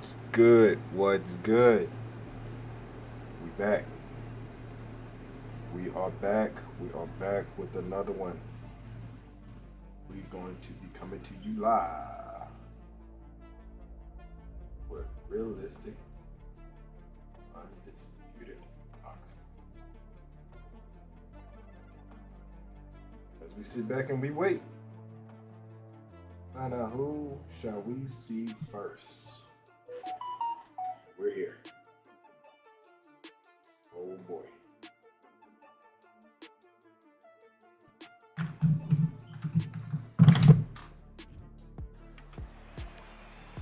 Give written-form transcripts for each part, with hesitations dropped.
What's good? What's good? We back. We are back. We are back with another one. We're going to be coming to you live with realistic, undisputed boxing. As we sit back and we wait, find out who shall we see first. We're here. Oh boy.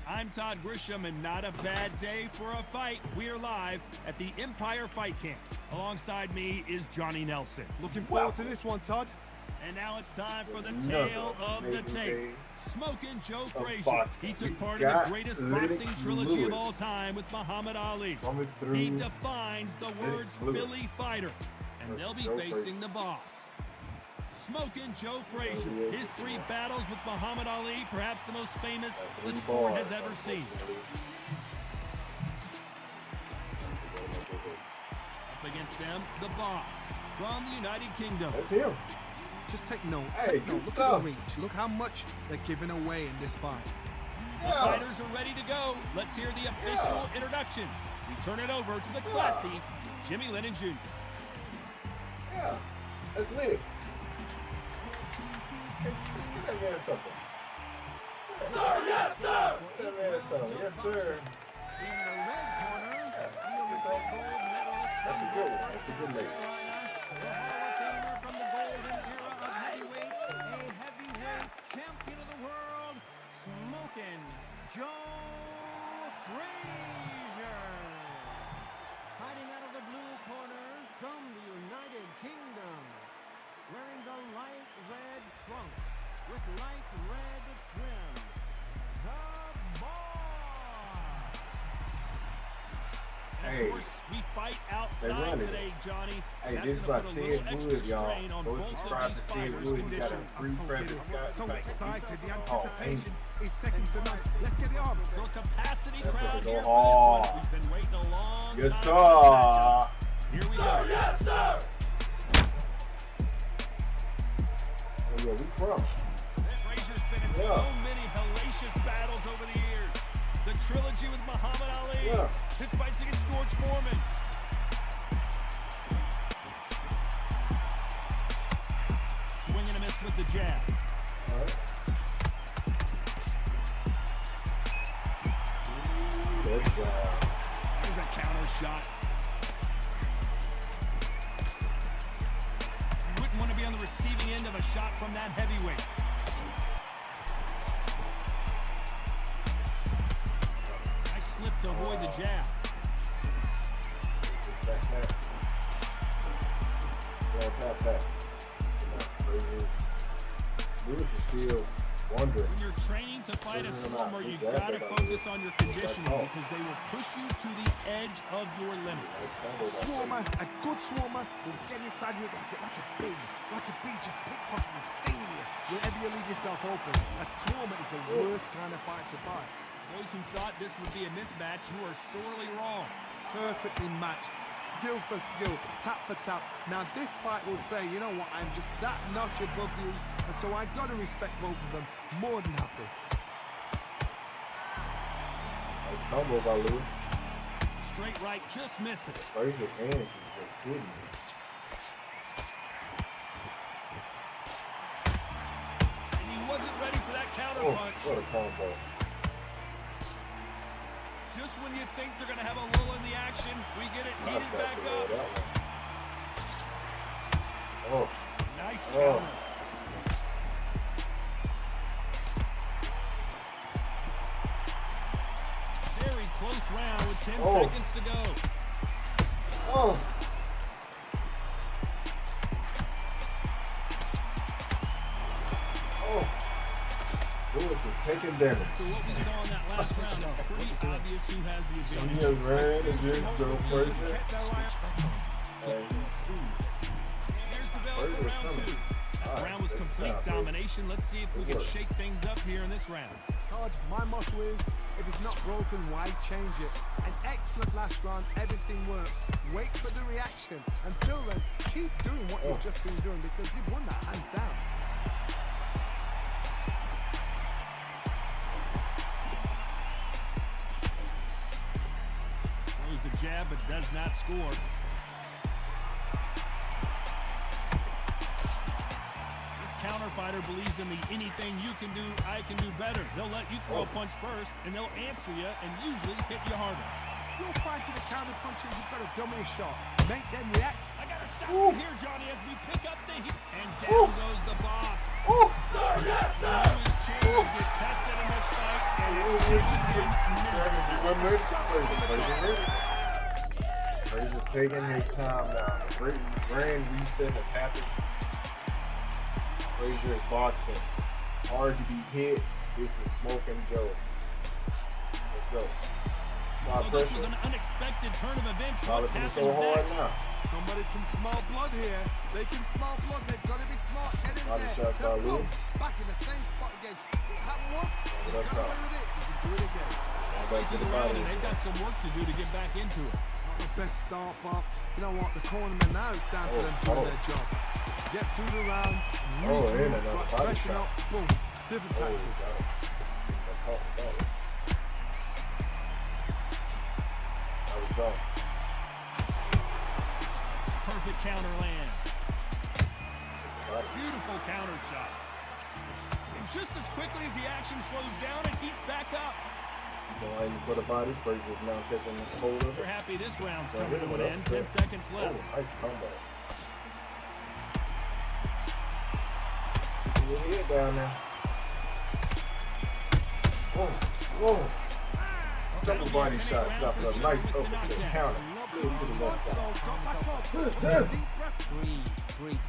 I'm Todd Grisham, and not a bad day for a fight. We're live at the Empire Fight Camp. Alongside me is Johnny Nelson. Looking forward to this one, Todd. And now it's time for the tale of the tape. Smoking Joe Frazier. He took part in the greatest boxing trilogy of all time with Muhammad Ali. He defines the words Philly fighter, and they'll be facing the boss. Smoking Joe Frazier. His 3 battles with Muhammad Ali, perhaps the most famous the sport has ever seen. Up against them, the boss from the United Kingdom. That's him. Just take note. Hey, Take good note. Look stuff. at the reach. Look how much they're giving away in this fight. The fighters are ready to go. Let's hear the official introductions. We turn it over to the classy Jimmy Lennon Jr. Yeah, that's Lennox. Get that man something. Sir, yes, sir! Get that man something. Yes, sir. In the red corner, That's a good one. That's a good lady. the Hall of Famer from the golden era of heavyweights, a heavyweight champion of the world, Smoking Joe Frazier. Fighting out of the blue corner from the United Kingdom, wearing the light red trunks with light red trim, the boss. And Hey, of course, we fight they outside running today, it. Johnny. Hey, That's this is gonna by put a Sid little extra Wood, y'all. strain on Go both of subscribe to these Sid fighters' Wood. You got condition. a free Travis Scott. So excited. The Oh, anticipation is second to none. Let's get it on. So a capacity That's crowd it. Go here for this one. hard. We've been waiting a long Yes, time sir. for this matchup. Here we go. Yes, sir. Oh, yeah, we from. Frazier's been in so many hellacious battles over the years. The trilogy with Muhammad Ali. Yeah. His fights against George Foreman. Swing and a miss with the jab. All right. Good job. There's a counter shot. You wouldn't want to be on the receiving end of a shot from that heavyweight. Nice slip to avoid the jab. Back nets. Back. Lewis is still wondering. When you're training to fight a swarmer, you got to focus on your conditioning because they will push you to the edge of your limits. Swarmer, a good swarmer will get inside you like a bee, just pickpocket and sting you wherever you leave yourself open. A swarmer is the worst kind of fight to fight. Those who thought this would be a mismatch, you are sorely wrong. Perfectly matched, skill for skill, tap for tap. Now this fight will say, you know what, I'm just that notch above you, and so I got to respect both of them more than happy. Nice combo by Lewis. Straight right just misses. Frazier hands is just hitting. And he wasn't ready for that counter Oh, punch. what a combo. Just when you think they're going to have a lull in the action, we get it Nice heated back below up. that one. Oh, Nice Oh. counter. Very close round with 10 Oh. seconds to go. oh. Oh. Lewis is taking damage. So what we saw in that last round, it's pretty obvious who has the advantage. He has ran against Joe Frazier. And Here's the bell for round 2. That round was complete domination. Let's see if we can shake things up here in this round. card. My motto is, if it's not broken, why change it? An excellent last round, everything worked. Wait for the reaction. Until then, keep doing what you've just been doing because you've won that hands down. Throws the jab but does not score. Counter fighter believes in the anything you can do, I can do better. They'll let you throw a punch first, and they'll answer you and usually hit you harder. You're fighting the counter punches, you've got to dummy a shot. Make them react. I got to stop you here, Johnny, as we pick up the heat. And down goes the boss. The newest champion gets tested in this fight, and Frazier's taking his time now. Grand reset has happened. Frazier is boxing. Hard to be hit. This is Smoking Joe. Let's go. So this was an unexpected turn of events. What happens next? Somebody can smell blood here. They can smell blood. They've got to be smart. Get in Body there. shots by Lewis. Back in the same spot again. It happened once. You got away with it. You can do it again. Back to the body. They've got some work to do to get back into it. Not the best start, but you know what? The cornerman now is down for them doing their job. Get through the round. And another body shot. Boom. Different tactics. Perfect counter lands. Beautiful counter shot. And just as quickly as the action slows down, it heats back up. Going for the body. Frazier's now taking hold of it. We're happy this round's coming to an end. 10 seconds left. Nice combo. Keep your head down there. Whoa. Couple body shots after a nice uppercut counter. Slid to the left side. Breathe.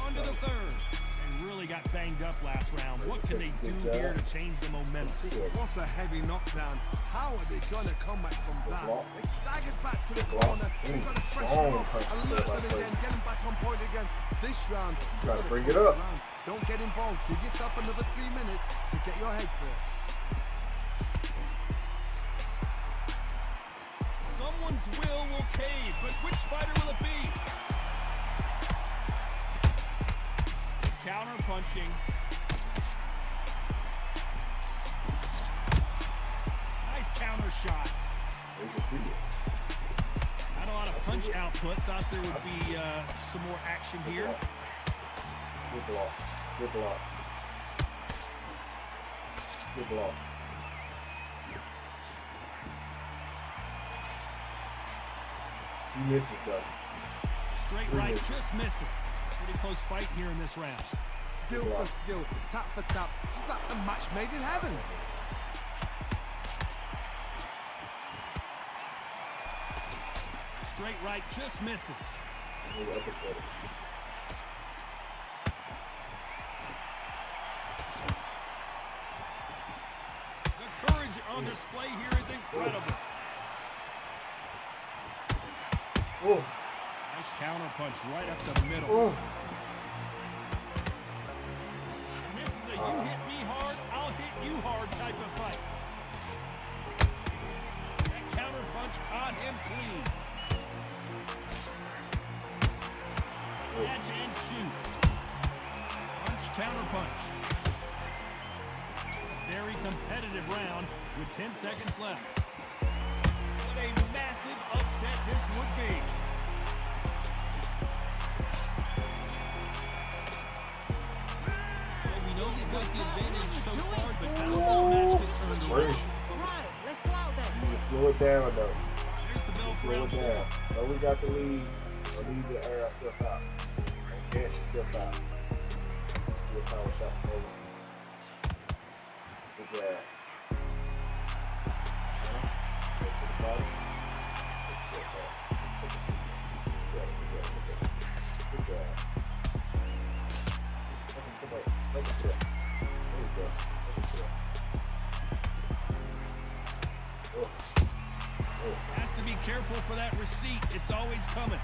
On to the third. And really got banged up last round. What can they do here to change the momentum? What's a heavy knockdown? How are they going to come back from that? They staggered back to the corner. They've got to freshen up, alert them again, get them back on point again. This round, try to bring it up. Don't get involved. Give yourself another 3 minutes to get your head clear. Someone's will cave, but which fighter will it be? Counter punching. Nice counter shot. You can see it. Not a lot of punch output. Thought there would be some more action here. Good block. He misses though. Straight right just misses. Pretty close fight here in this round. Skill for skill, tap for tap. Just like a match made in heaven. Straight right just misses. The courage on display here is incredible. Nice counter punch right up the middle. This is a you hit me hard, I'll hit you hard type of fight. That counter punch caught him clean. Catch and shoot. Punch, counter punch. A very competitive round with 10 seconds left. What a massive upset this would be. Well, we know we've got the advantage so far, but how does this match get turned around? Right, let's go out there. You need to slow it down though. Here's the bell for Slow round it four. down. Know we got the lead. Don't need to air ourselves out. Cash yourself out. Just do a power shot for no reason. Good grab. Go to the body. Good grab. Good grab. Make it step. There you go. Make it step. Has to be careful for that receipt. It's always coming.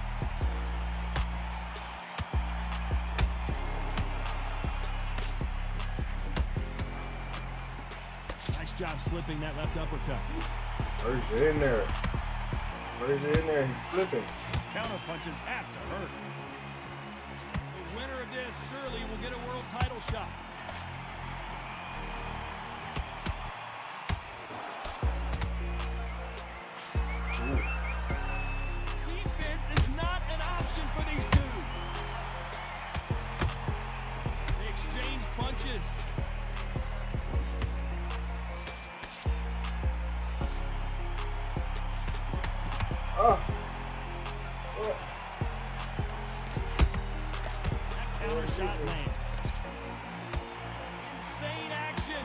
job slipping that left uppercut. FRAZIER in there. FRAZIER in there. He's slipping. Counter punches have to hurt. The winner of this surely will get a world title shot. Defense is not an option for these two. They exchange punches. That counter shot lands. Insane action.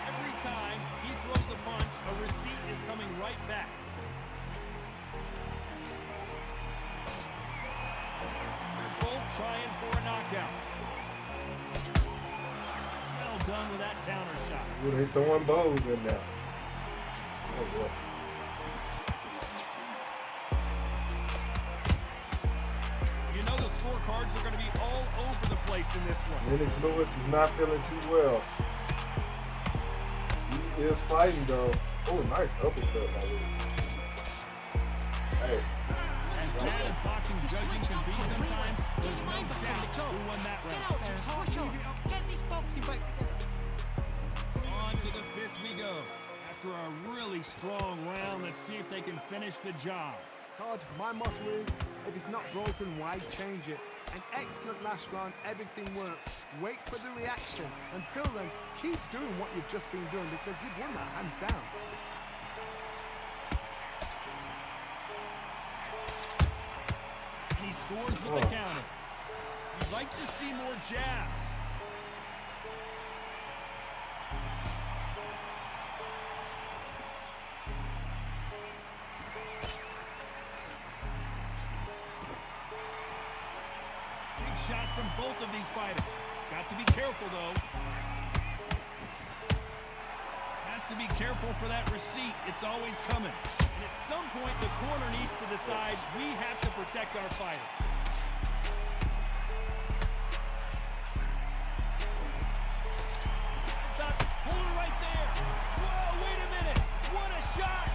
Every time he throws a punch, a receipt is coming right back. They're both trying for a knockout. Well done with that counter shot. Ooh, they throwing bows in there. Oh, boy. You know the scorecards are going to be all over the place in this one. Lennox Lewis is not feeling too well. He is fighting though. Oh, nice uppercut by Lewis. Hey. As bad as boxing judging can be sometimes, there's no doubt who won that round. Get this boxing back together. On to the fifth we go. After a really strong round, let's see if they can finish the job. Todd, my motto is, if it's not broken, why change it? An excellent last round, everything works. Wait for the reaction. Until then, keep doing what you've just been doing because you've won that hands down. He scores with the counter. You'd like to see more jabs. Big shots from both of these fighters. Got to be careful, though. Has to be careful for that receipt. It's always coming. And at some point, the corner needs to decide we have to protect our fighter. Hold her right there. Whoa, wait a minute. What a shot.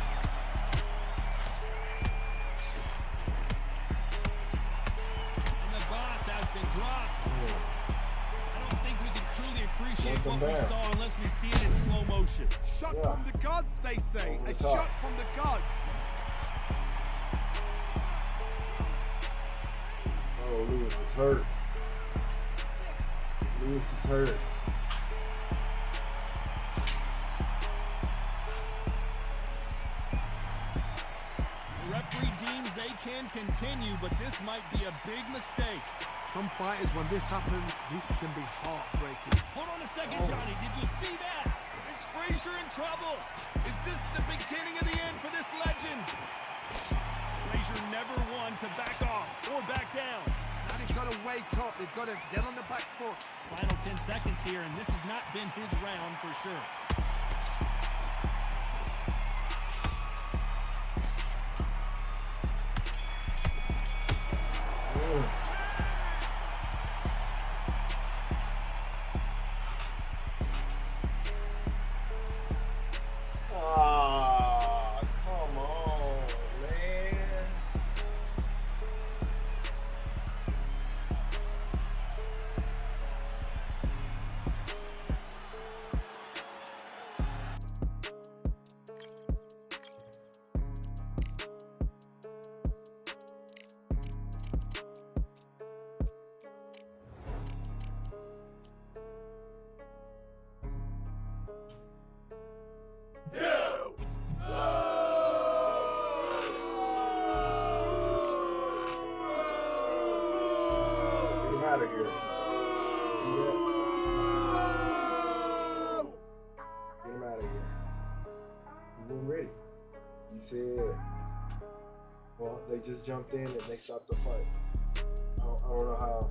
And the boss has been dropped. I don't think we can truly appreciate what we saw unless we see it in slow motion. Shot from the gods, they say. A shot from the gods. Oh, Lewis is hurt. Lewis is hurt. The referee deems they can continue, but this might be a big mistake. Some fighters, when this happens, this can be heartbreaking. Hold on a second, Johnny. Did you see that? Is FRAZIER in trouble? Is this the beginning of the end for this legend? FRAZIER never won to back off or back down. Now they've got to wake up. They've got to get on the back foot. Final 10 seconds here, and this has not been his round for sure. Come on, man. Out of here. See that? Get him out of here. He wasn't ready. He said, well, they just jumped in and they stopped the fight. I don't know how.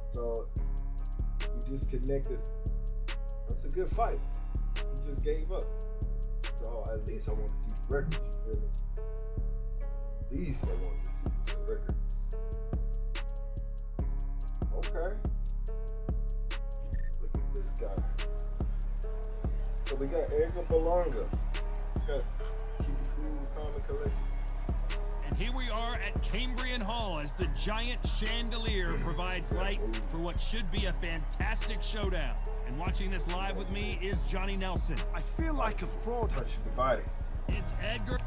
So he disconnected. That's a good fight. He just gave up. So at least I want to see the records, you feel me? At least I want to see the records. Okay. Look at this guy. So we got Edgar Berlanga. This guy's keep it cool, calm, and collected. And here we are at Cambrian Hall as the giant chandelier provides light for what should be a fantastic showdown. And watching this live with me is Johnny Nelson. I feel like a fraud. Touching the body. It's Edgar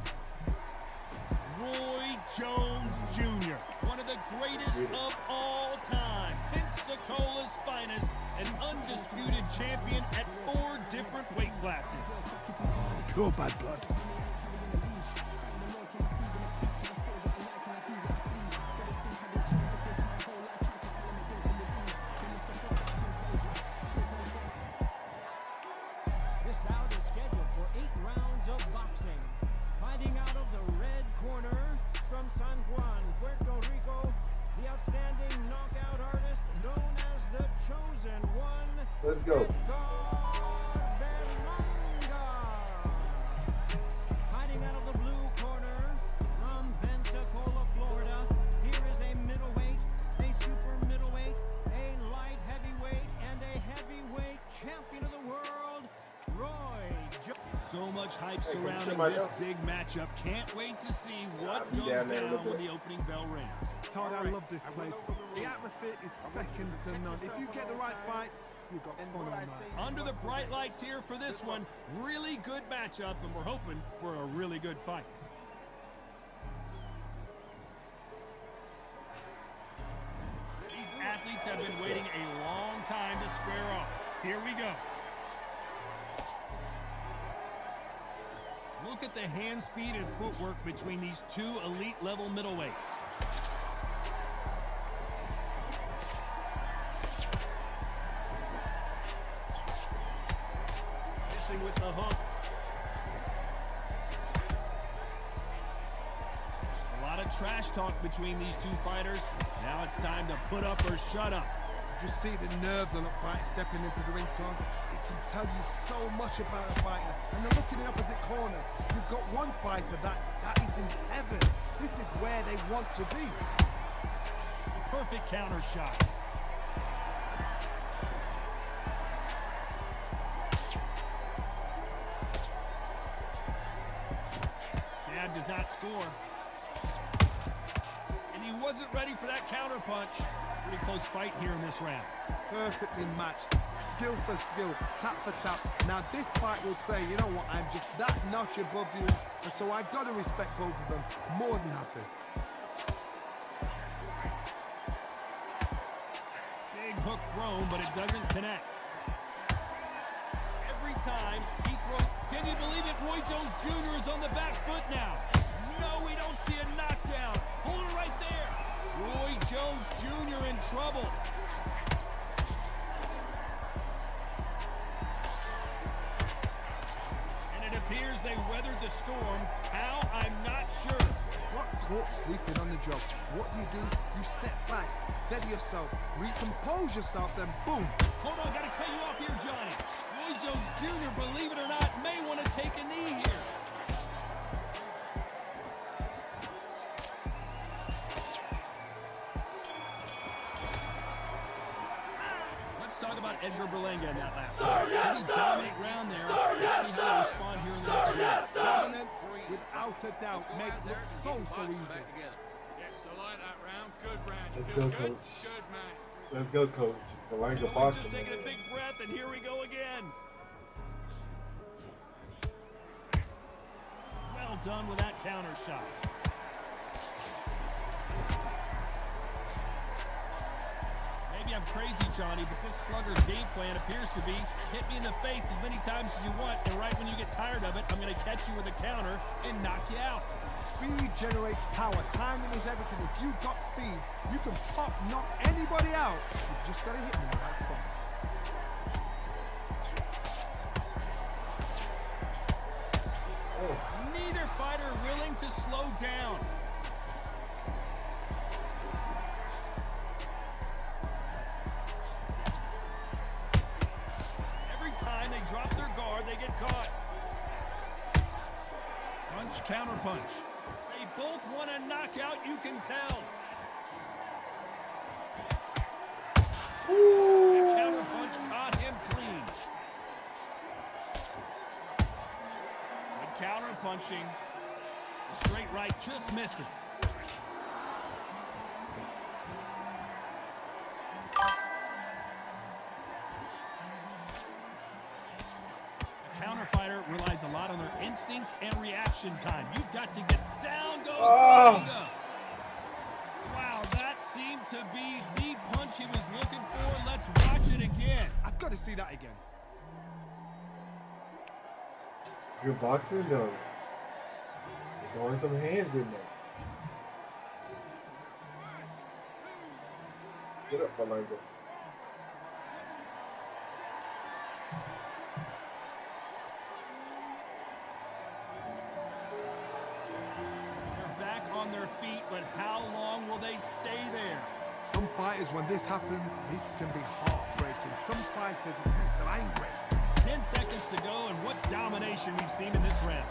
Roy Jones Jr., one of the greatest of all time. Pensacola's finest, an undisputed champion at 4 different weight classes. Pure bad blood. This bout is scheduled for 8 rounds of boxing. Fighting out of the red corner from San Juan, Puerto Rico, the outstanding knockout artist known as the Chosen One. Let's go. Fighting out of the blue corner from Pensacola, Florida. Here is a middleweight, a super middleweight, a light heavyweight, and a heavyweight champion of the world, Roy Jones. So much hype surrounding my this dog. big matchup. Can't wait to see what be goes down there a down little when bit. the opening bell rings. Todd, I love this place. The atmosphere is second to none. If you get the right fights, you've got fun all night. Under the bright lights here for this one, really good matchup, and we're hoping for a really good fight. These athletes have been waiting a long time to square off. Here we go. Look at the hand speed and footwork between these 2 elite level middleweights. Missing with the hook. A lot of trash talk between these 2 fighters. Now it's time to put up or shut up. Just see the nerves on a fight stepping into the ring, Tom. It can tell you so much about a fighter. And then look in the opposite corner. You've got one fighter that is in heaven. This is where they want to be. Perfect counter shot. Chad does not score. And he wasn't ready for that counter punch. Pretty close fight here in this round. Perfectly matched, skill for skill, tap for tap. Now this fight will say, you know what, I'm just that notch above you, and so I've got to respect both of them. More than happy. Big hook thrown, but it doesn't connect. Every time he throws, can you believe it? Roy Jones Jr. is on the back foot now. No, we don't see a knockdown. Hold it right there. Roy Jones Jr. in trouble. And it appears they weathered the storm. How? I'm not sure. Got caught sleeping on the job. What do? You step back, steady yourself, recompose yourself, then boom. Hold on, gotta cut you off here, Johnny. Roy Jones Jr., believe it or not, may want to take a knee here. Let's talk about Edgar Berlanga in that last round. Pretty dominant round there. Let's see how they respond here in the next round. Dominance, without a doubt, make it look so easy. Yes, I like that round. Good round. Let's You feel go, good? Coach. Good, man. Let's go, Coach. Berlanga Just boxing. taking a big breath, and here we go again. Well done with that counter shot. Maybe I'm crazy, Johnny, but this slugger's game plan appears to be hit me in the face as many times as you want, and right when you get tired of it, I'm going to catch you with a counter and knock you out. Speed generates power. Timing is everything. If you've got speed, you can pop, knock anybody out. You've just got to hit them in the right spot. Neither fighter willing to slow down. Every time they drop their guard, they get caught. Punch, counter punch. They both want a knockout, you can tell. The counter punch caught him clean. punching. The straight right just misses. A counter fighter relies a lot on their instincts and reaction time. You've got to get down, go, go. Wow, that seemed to be the punch he was looking for. Let's watch it again. I've got to see that again. Good boxing though. Throwing some hands in there. Get up, Malenga. They're back on their feet, but how long will they stay there? Some fighters, when this happens, this can be heartbreaking. Some fighters, it makes them angry. 10 seconds to go, and what domination we've seen in this round.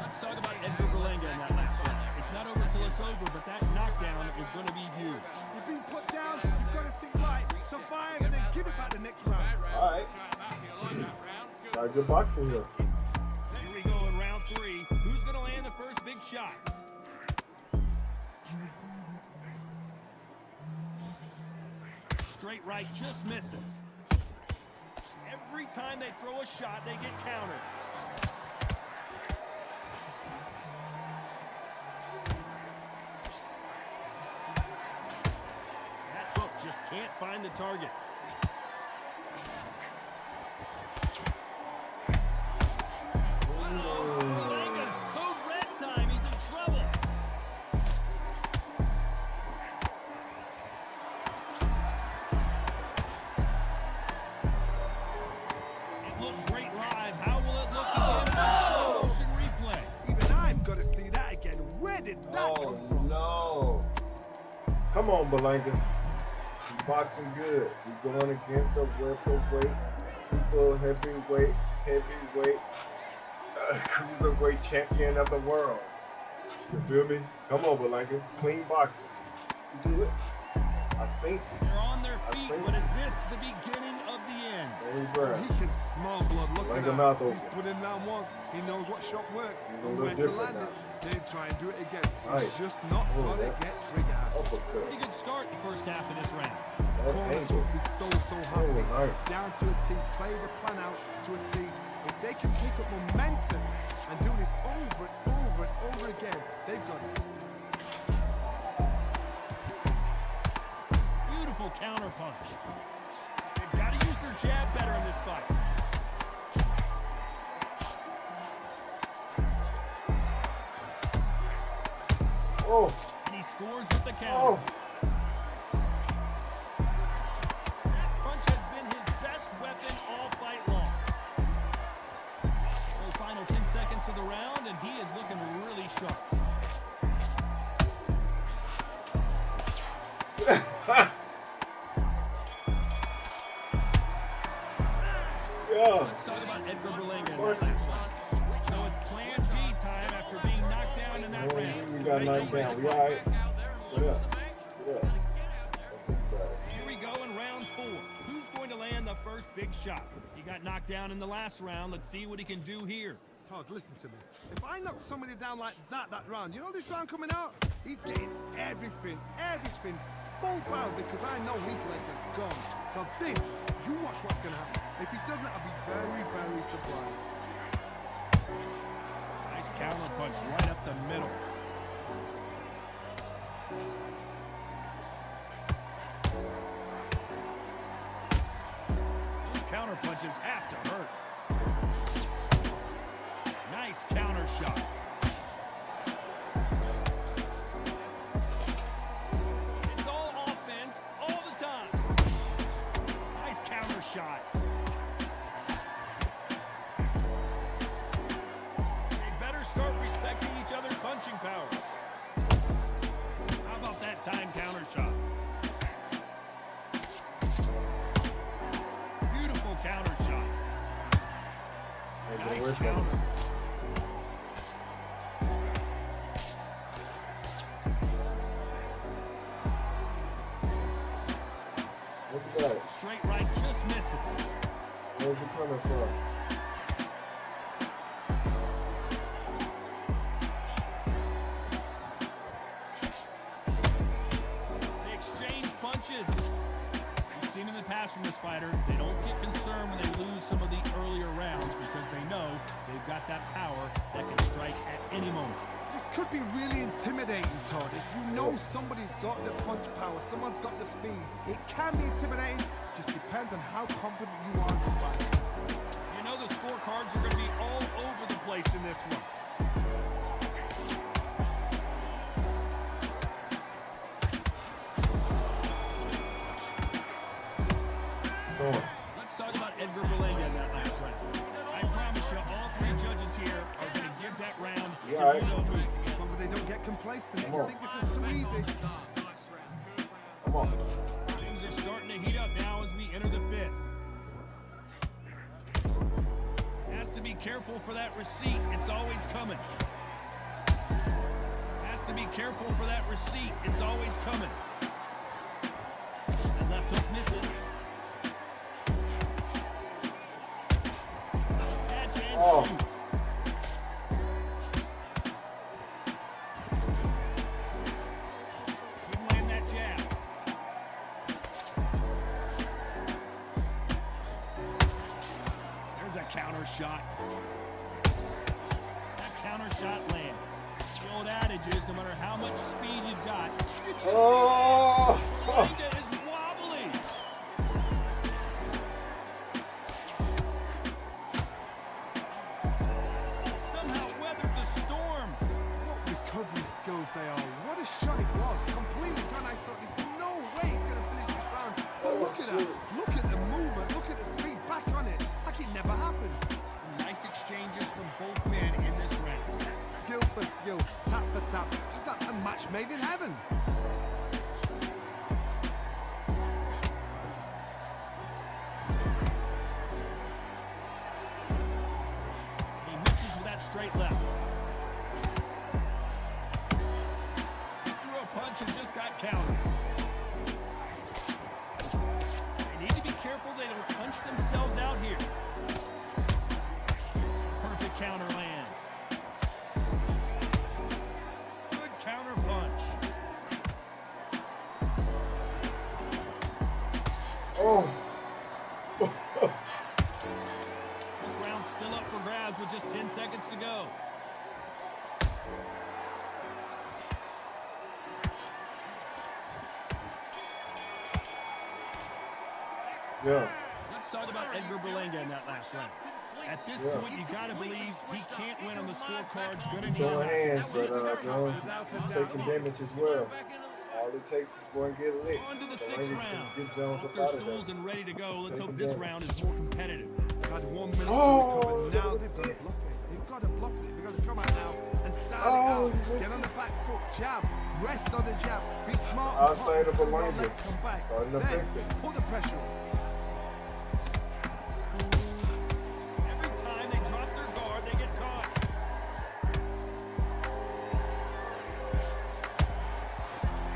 Let's talk about Edgar Berlanga in that last round. It's not over till it's over, but that knockdown is going to be huge. You've been put down, you've got to think right, survive, and then give it back the next round. All right. Got good boxing here. Here we go in round 3. Who's going to land the first big shot? Straight right just misses. Every time they throw a shot, they get countered. That hook just can't find the target. Code red time. He's in trouble. It looked great live. How will it look again on slow motion replay? Even I've got to see that again. Where did that come from? No. Come on, Berlanga. You boxing good. You're going against a welterweight, super heavyweight, cruiserweight champion of the world. You feel me? Come on, Berlanga. Clean boxing. You do it. I seen it. They're on their feet, but is this the beginning of the end? Same breath. He can smell blood. Look Like at a mouth that. open. He's put in down once. He knows what shot works He's a and little where to different land now. it. Then try and do it again. Nice. He's just not Oh, got to that- get trigger happy. Uppercut. Pretty good start the first half of this round. That's Corners painful. must be so happy. Oh, nice. Down to a T. Play the plan out to a T. If they can pick up momentum and do this over and over and over again, they've got it. Beautiful counter punch. They've got to use their jab better in this fight. Oh, And he scores with the counter. oh. That punch has been his best weapon all fight long. So final 10 seconds of the round, and he is looking really sharp. Yeah. Let's talk about Edgar Berlanga in that last round. So it's plan B time after being knocked down in that round. We got knocked down. We all right. Yeah. Yeah. Here we go in round 4. Who's going to land the first big shot? He got knocked down in the last round. Let's see what he can do here. Todd, listen to me. If I knock somebody down like that round, you know this round coming out? He's getting everything full power because I know his legs are gone. So this, you watch what's going to happen. If he doesn't, I'll be very, very surprised. Nice counter punch right up the middle. Those counter punches have to hurt. Nice counter shot. It's all offense all the time. Nice counter shot. They better start respecting each other's punching power. How about that time counter shot? Beautiful counter shot. Nice counter. Look at that. Straight right just misses. Where's it coming from? They exchange punches. We've seen in the past from this fighter, they don't get concerned when they lose some of the earlier rounds because they know they've got that power that can strike at any moment. This could be really intimidating, Todd. If you know somebody's got the punch power, someone's got the speed, it can be intimidating. Just depends on how confident you are as a fighter. You know the scorecards are going to be all over the place in this one. Let's talk about Edgar Berlanga in that last round. I promise you, all three judges here are going to give that round to Vito Booth. As long as they don't get complacent, you think this is too easy. Come on. Things are starting to heat up now as we enter the fifth. Has to be careful for that receipt. It's always coming. Has to be careful for that receipt. It's always coming. The left hook misses. Catch and shoot. Couldn't land that jab. There's a counter shot. That counter shot lands. The old adage is no matter how much speed you've got, did you see that? Berlanga is wobbly. Somehow weathered the storm. What recovery skills they are. What a shot it was. Completely gone. I thought there's no way he's going to finish this round. But look at that. Look at the movement. Look at the speed. Back on it. Like it never happened. Nice exchanges from both men in this round. Skill for skill. Tap for tap. Just like a match made in heaven. He misses with that straight left. Threw a punch and just got countered. They need to be careful they don't punch themselves out here. Perfect counter lands. Good counter punch. Oh. This round's still up for grabs with just 10 seconds to go. Yeah. Let's talk about Edgar Berlanga in that last round. At this point, you gotta believe he can't win on the scorecards. Good enough. Throwing hands, but Jones is taking damage as well. All it takes is one get lit. On to the So sixth Langley round. can get Jones Off up their out of stools there. and ready to go. Let's hope Second this down. round is more competitive. Had 1 minute to Oh, recover. Now that's they've got to it. bluff it. They've got to bluff it. They've got to come out now and start Oh, it you out. missed Get on it. the back foot. Jab. Rest on the jab. Be smart. and Outside pop of until Berlanga. your legs come back. Starting to Then affect it. put the pressure on. Every time they drop their guard, they get caught.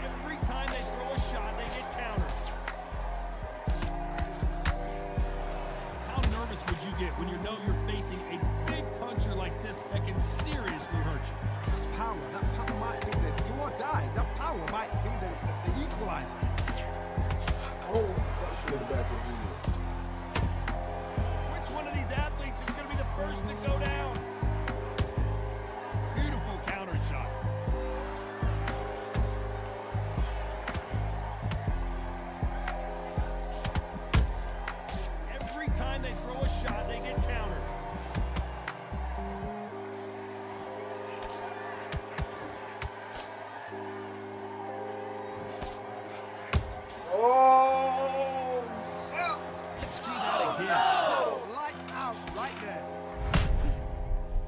Every time they throw a shot, they get countered. How nervous would you get when you know you're facing a big puncher like this that can seriously hurt you? Power. That power might be the do or die. That power might be the equalizer. Oh, that's in the back of the head. Which one of these athletes is going to be the first to go down? Beautiful counter shot. Every time they throw a shot, they get countered. Oh, Let's see that again. Oh, lights out right there.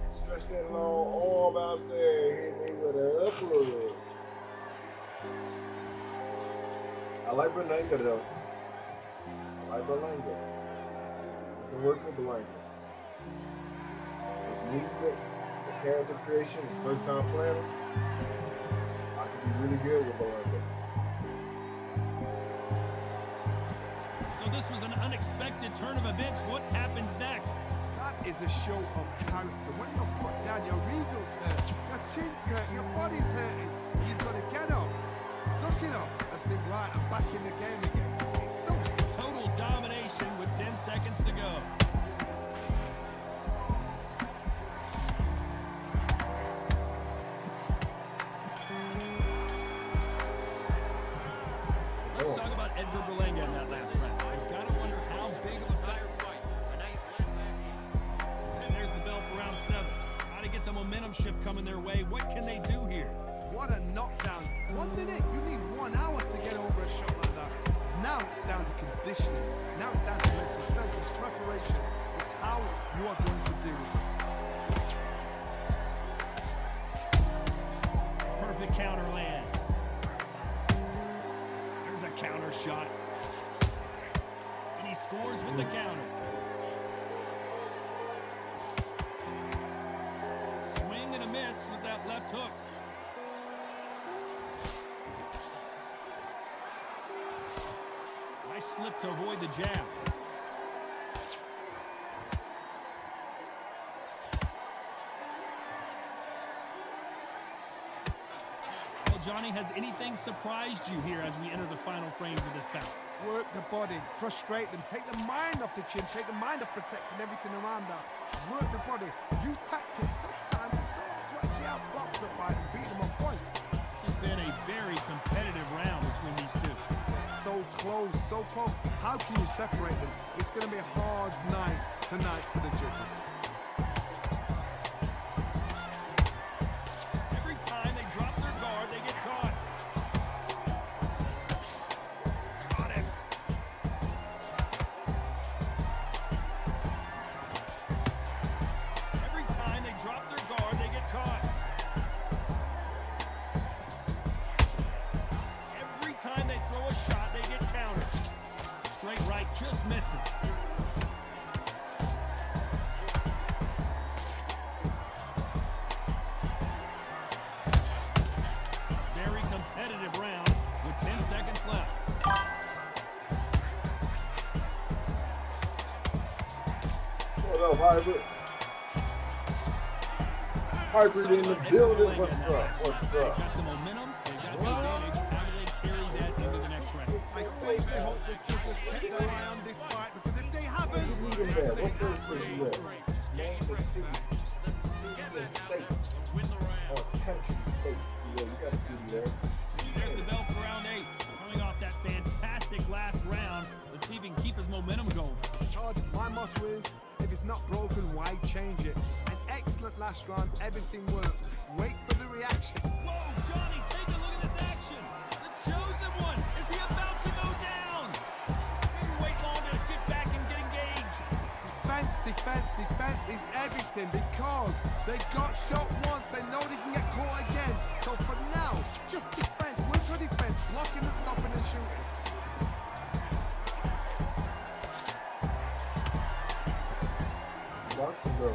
stretch that long arm out there. Hit me with an uppercut. I like Berlanga though. I like Berlanga. I can work with Berlanga. His movements, the character creation, his first time playing, I could be really good with Berlanga. this was an unexpected turn of events. What happens next? That is a show of character. When you're put down, your ego's hurt, your chin's hurt, your body's hurting. You've got to get up, suck it up, and think, right, I'm back in the game again. It's so Total domination with 10 seconds to go. Let's talk about Edgar Berlanga in that last round. You've got to wonder how big of a Entire fight. A nice left back. And there's the bell for round 7. How to get the momentum shift coming their way. What can they do here? What a knockdown. 1 minute, you need 1 hour to get over a shot like that. Now it's down to conditioning. Now it's down to mental strength and preparation. It's how you are going to do it. Perfect counter lands. There's a counter shot. And he scores with the counter. Swing and a miss with that left hook. Nice slip to avoid the jab. Well, Johnny, has anything surprised you here as we enter the final frames of this bout? Work the body, frustrate them, take the mind off the chin, take the mind off protecting everything around that. Work the body, use tactics. Sometimes it's so hard to actually outbox a fight and beat them on points. This has been a very competitive round between these two. They're so close, so close. How can you separate them? It's going to be a hard night tonight for the judges. Every time they drop their guard, they get caught. Got him. Every time they drop their guard, they get caught. Every time they throw a shot, they get countered. Straight right just misses. Very competitive round with 10 seconds left. What up, Hybrid? Hybrid in the building. What's up? What's They up? got the momentum, they got the advantage. How do they carry that into the next round? I seriously hope the judges keep their eye on this fight, because if they haven't, Who you in there? What place was you at? Name the cities. City and state. Or country, states. Yeah, you got a city there. There's the bell for round 8. Coming off that fantastic last round. Let's see if he can keep his momentum going. Todd, my motto is, if it's not broken, why change it? An excellent last round, everything works. Wait for the reaction. Whoa, Johnny, take a look at this action. The chosen one. Is he about to go down? Didn't wait long to get back and get engaged. Defense, defense, defense is everything, because they got shot once, they know they can get caught again. So for now, just defense, work for defense, blocking and stopping and shooting. Lots of go.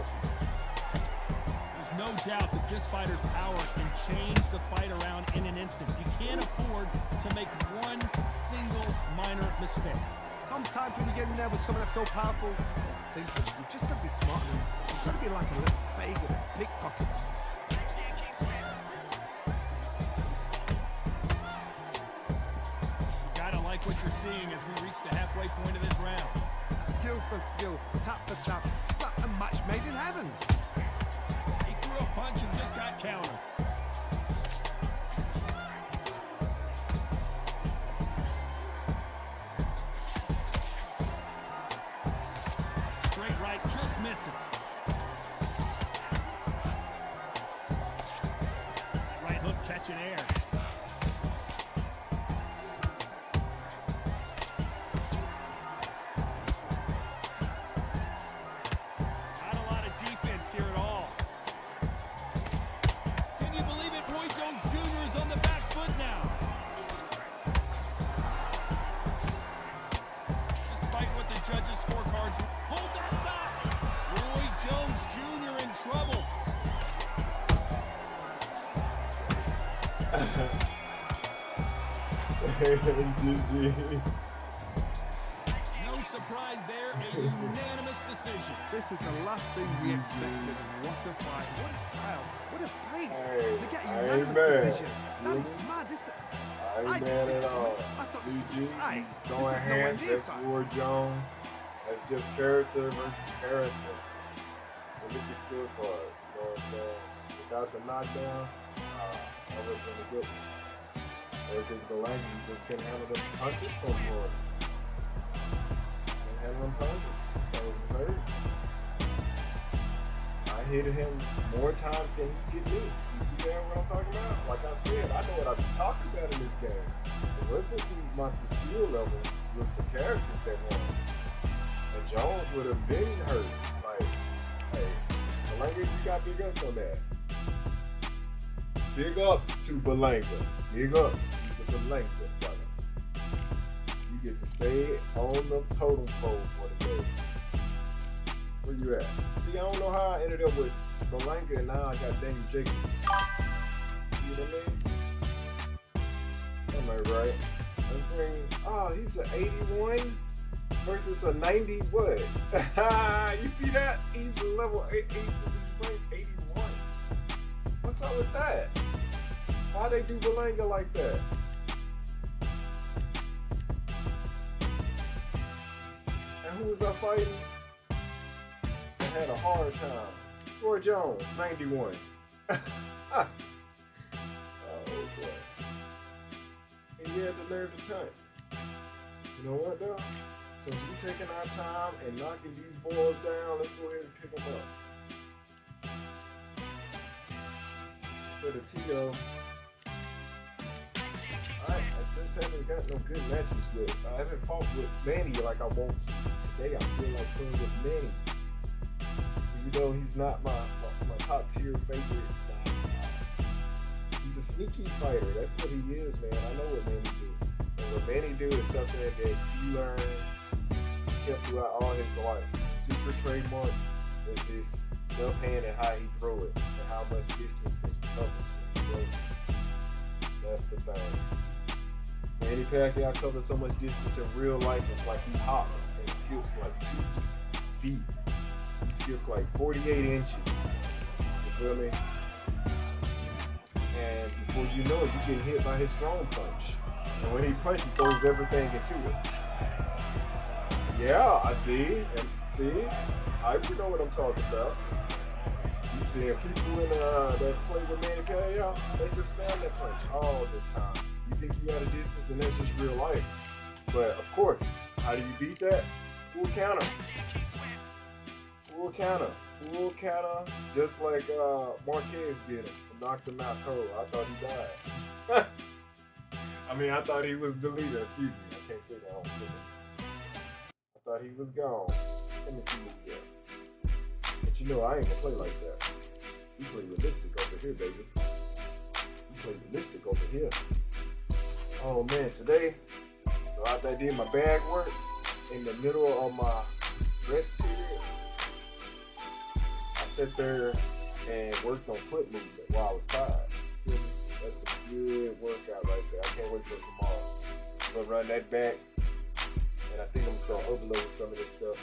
There's no doubt that this fighter's power can change the fight around in an instant. You can't afford to make one single minor mistake. Sometimes when you get in there with someone that's so powerful, things you just gotta be smart. You've got to be like a little faggot, a pickpocket. You gotta like what you're seeing as we reach the halfway point of this round. Skill for skill, tap for tap, just like a match made in heaven. He threw a punch and just got countered. Straight right just misses. Right hook catching air. Not a lot of defense here at all. Can you believe it? Roy Jones Jr. is on the back foot now. Despite what the judges' scorecards hold that thought. Roy Jones Jr. in trouble. GG. No surprise there, a unanimous decision. This is the last thing we expected. What a fight, what a style, what a pace Hey, to get a I ain't unanimous mad. decision. That You is know? mad. This, I I ain't didn't mad see at it all. coming. I thought this BG, was tight. he's This throwing is nowhere hands. near That's tight. Ward Jones. That's just character versus character. Look at the scorecard. You know what I'm saying? Without the knockdowns, that would have been a good one. Everything Belangi just can't handle the punches no more. Can't handle them punches. That was hurt. I hit him more times than he hit me. You see that what I'm talking about? Like I said, I know what I'm talking about in this game. It wasn't the skill level, it was the characters that won. And Jones would have been hurt. Like, hey, Belanga, you got big ups on that. Big ups to Belanga. Big ups to the Belanga brother. You get to stay on the totem pole for the day. Where you at? See, I don't know how I ended up with Belanga and now I got Daniel Jacobs. See what I mean? Something ain't right. I'm thinking, oh, he's an 81 versus a 90 what? You see that? He's a level 8, he's ranked 81. What's up with that? Why they do Belanga like that? And who was I fighting? I had a hard time. Roy Jones, 91. Oh boy. And he had the nerve to touch. You know what though? Since we taking our time and knocking these balls down, let's go ahead and pick them up. Instead of Tito, I just haven't got no good matches with. I haven't fought with Manny like I want to. Today I feel like playing with Manny. Even though he's not my top tier favorite. He's a sneaky fighter. That's what he is, man. I know what Manny do. And what Manny do is something that you learn kept throughout all his life. Secret trademark is his left hand and how he throw it and how much distance that he covers when he throws it. That's the thing. Manny Pacquiao covers so much distance in real life, it's like he hops and skips like 2 feet. He skips like 48 inches. You feel me? And before you know it, you get hit by his strong punch. And when he punches, he throws everything into it. Yeah, I see. And see? You know what I'm talking about. You see people that play with Manny Pacquiao, they just spam that punch all the time. You think you got a distance and that's just real life. But of course, how do you beat that? Full counter. Full counter, just like Marquez did him. Knocked him out cold. I thought he died. I mean, I thought he was the leader. Excuse me, I can't say that on video. I thought he was gone. Let me see what we got. But you know, I ain't gonna play like that. We play realistic over here, baby. We play realistic over here. Oh man, today, so after I did my bag work in the middle of my rest period, I sat there and worked on foot movement while I was tired. That's a good workout right there. I can't wait for tomorrow. I'm gonna run that back, and I think I'm just gonna upload some of this stuff.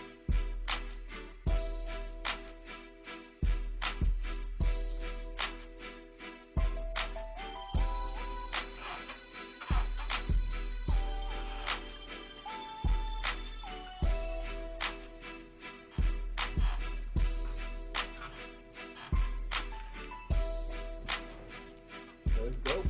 Let's go.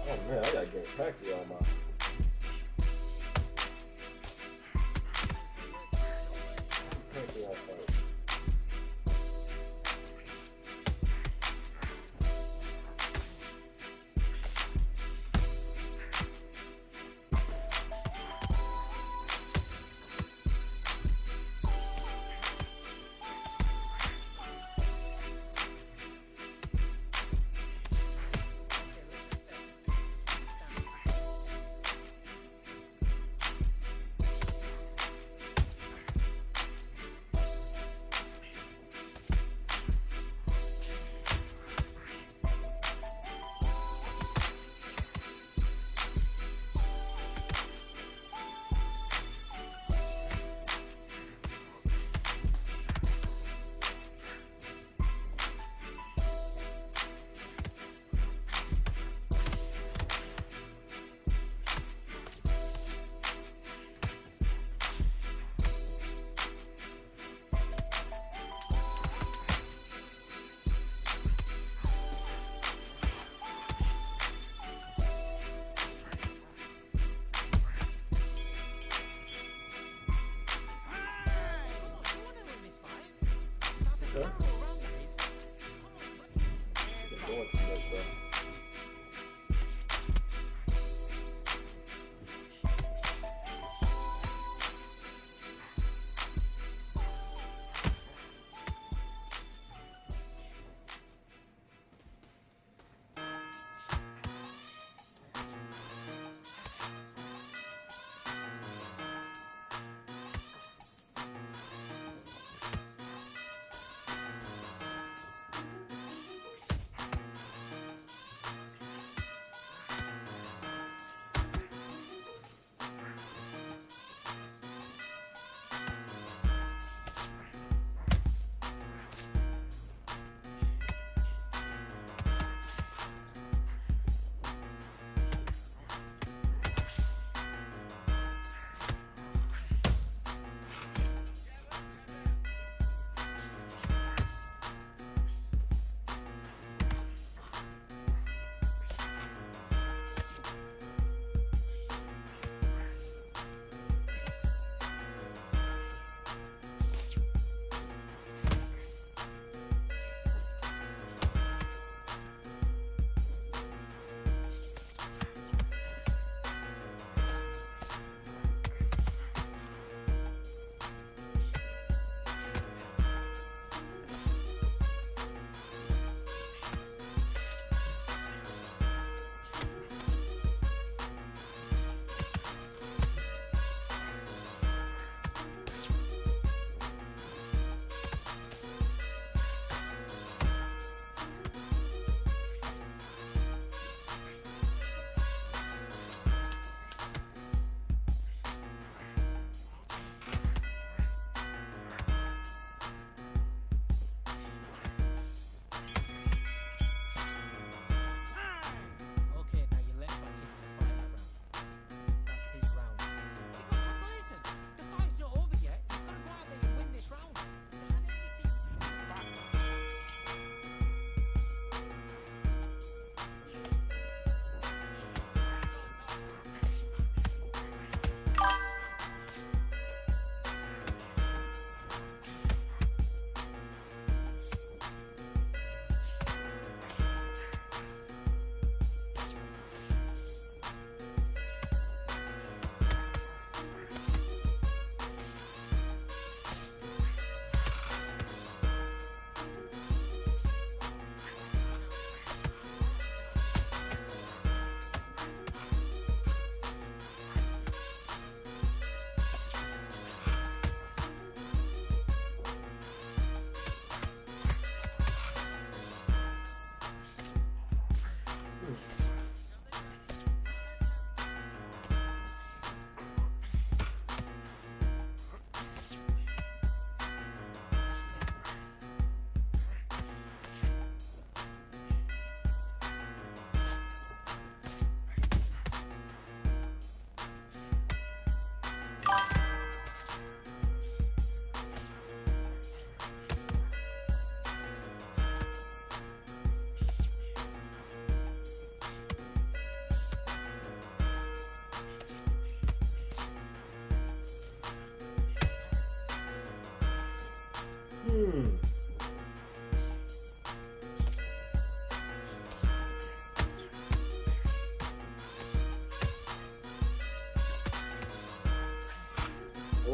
Oh man, I gotta get Pacquiao on my. Pacquiao fight.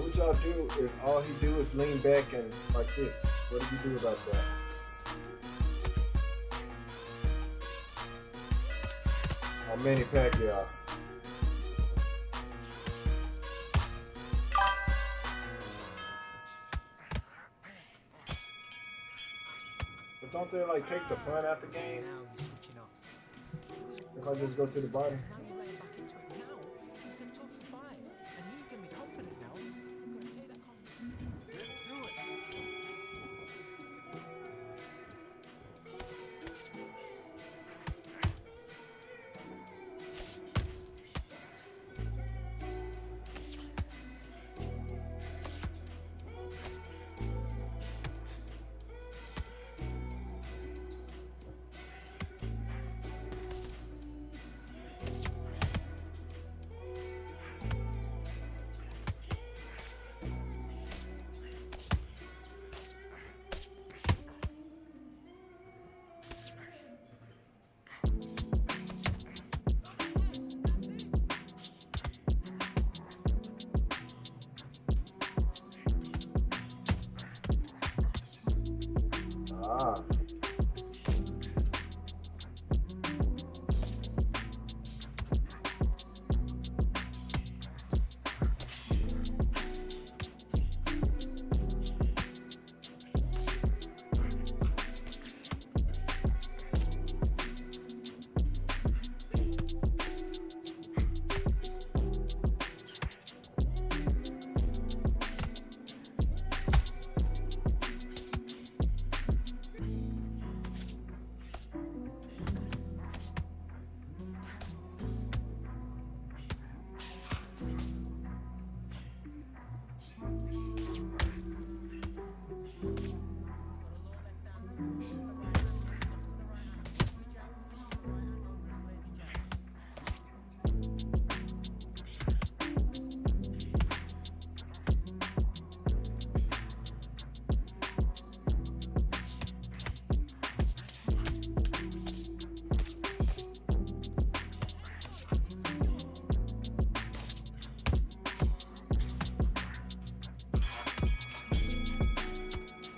What would y'all do if all he do is lean back and like this? What do you do about that? How many Pacquiao? But don't they like take the fun out the game? Now he's switching off. If I just go to the body? Now he's laying back into it. Now it's a tough fight, and he's gonna be confident now. You've got to take that confidence. Let's do it. Ah.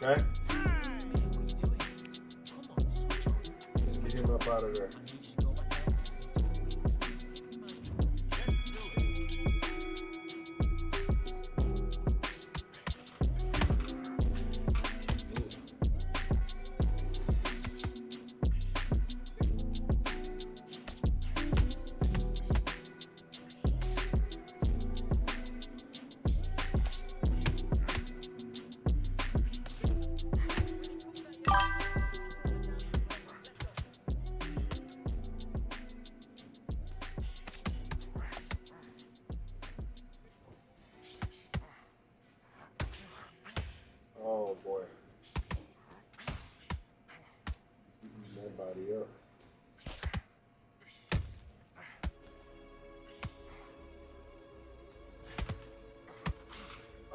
Okay? What are you doing? Come on, switch on. Just get him up out of there. You just go back out. Oh boy. That body up.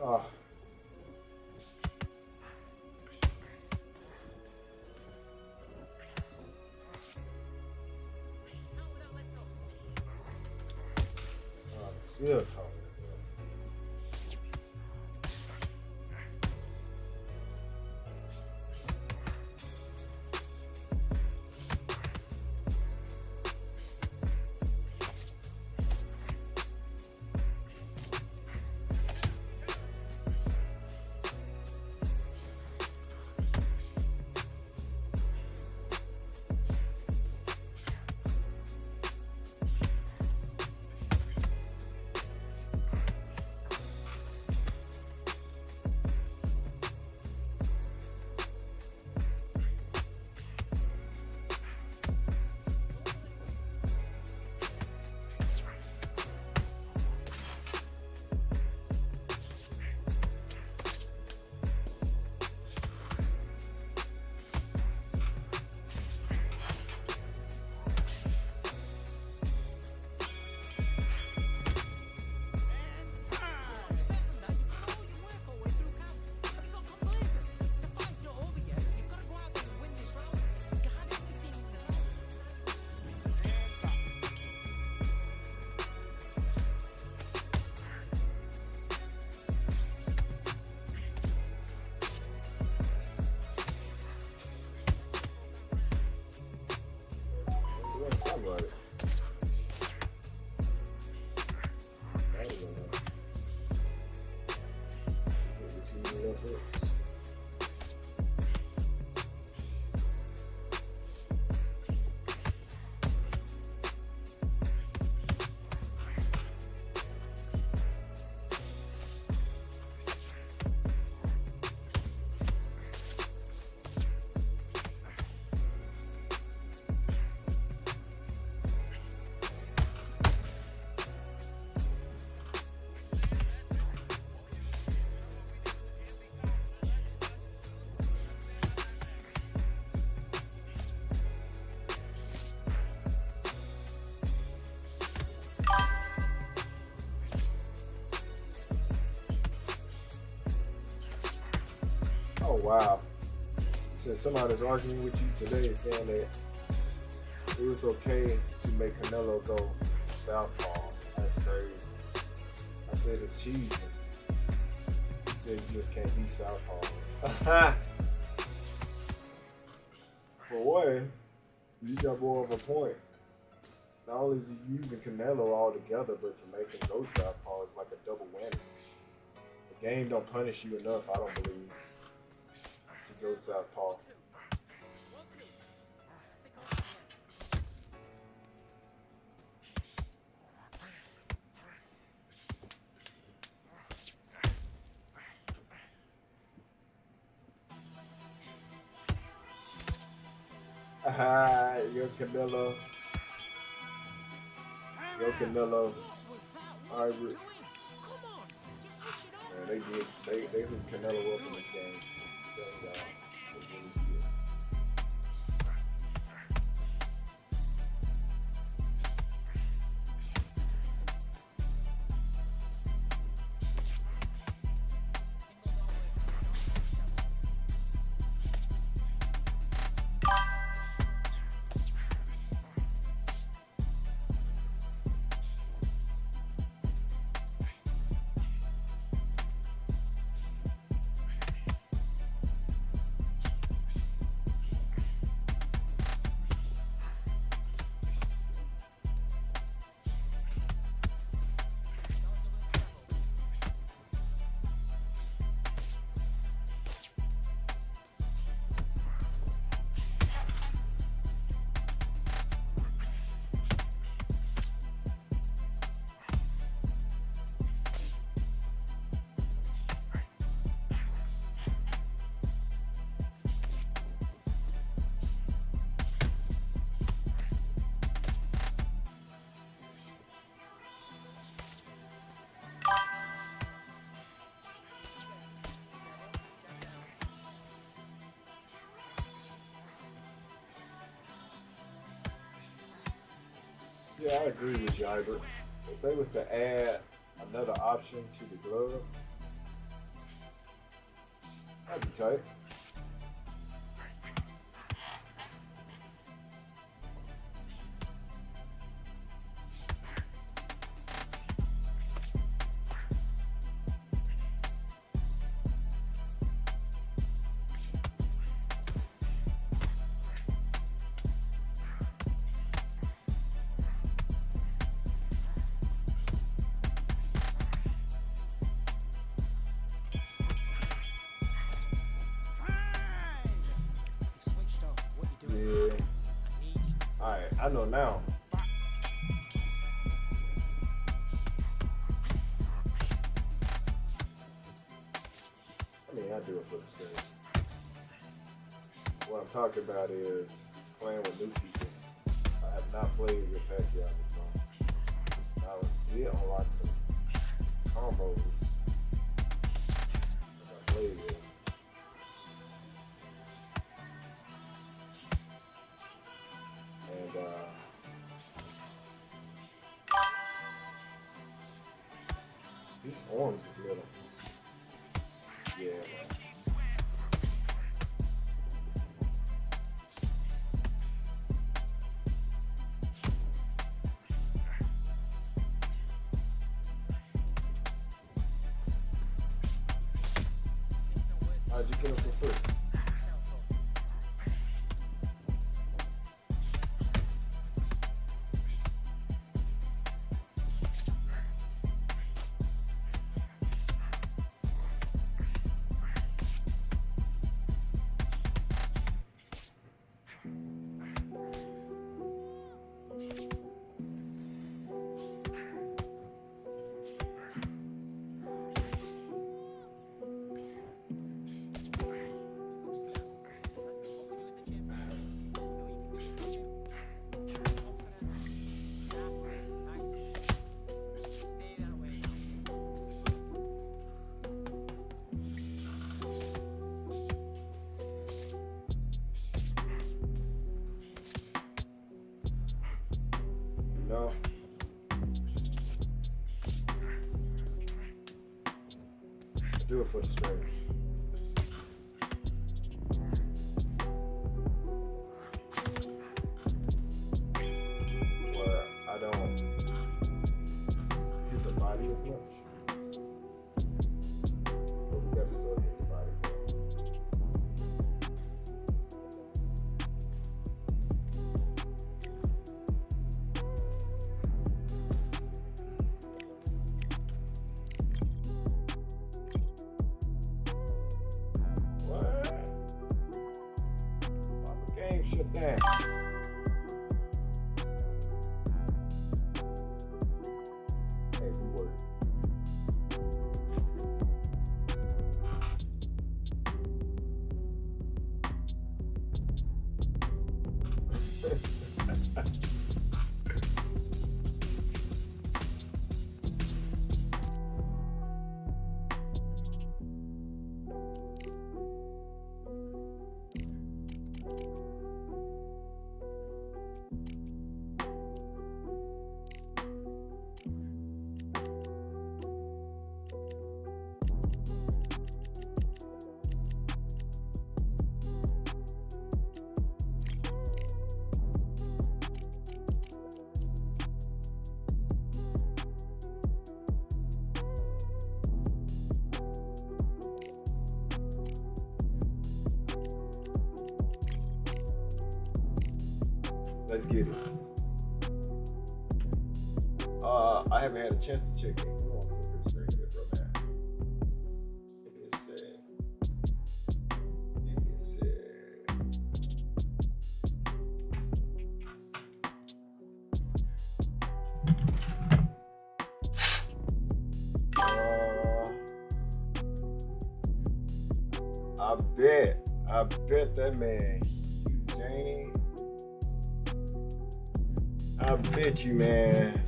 Ah. Still talking. wow. Since somebody's arguing with you today saying that it was okay to make Canelo go southpaw. That's crazy. I said it's cheesy. He said you just can't be southpaws. For one, you got more of a point. Not only is he using Canelo altogether, but to make him go southpaw is like a double whammy. The game don't punish you enough, I don't believe, to go southpaw. Yo Canelo. Yo Canelo. Ivory. Man, they hooked Canelo up in this game. Yeah, I agree with you, Ibert. If they was to add another option to the gloves, that'd be tight. Alright, I know now. I mean, I do it for the streams. What I'm talking about is playing with new people. I have not played with Pacquiao before. I did unlock some combos as I played with him. His arms is little. Yeah, man. How'd you get him for free? No. Do it for the stream. body as much. But we gotta still hit the body. What? Papa game shut down. Hey, we work. Let's get it. I haven't had a chance to check it. Hold on, so this screen here, bro, man. Give me a sec. Give me a sec. I bet that man, Janie. I bet you, man.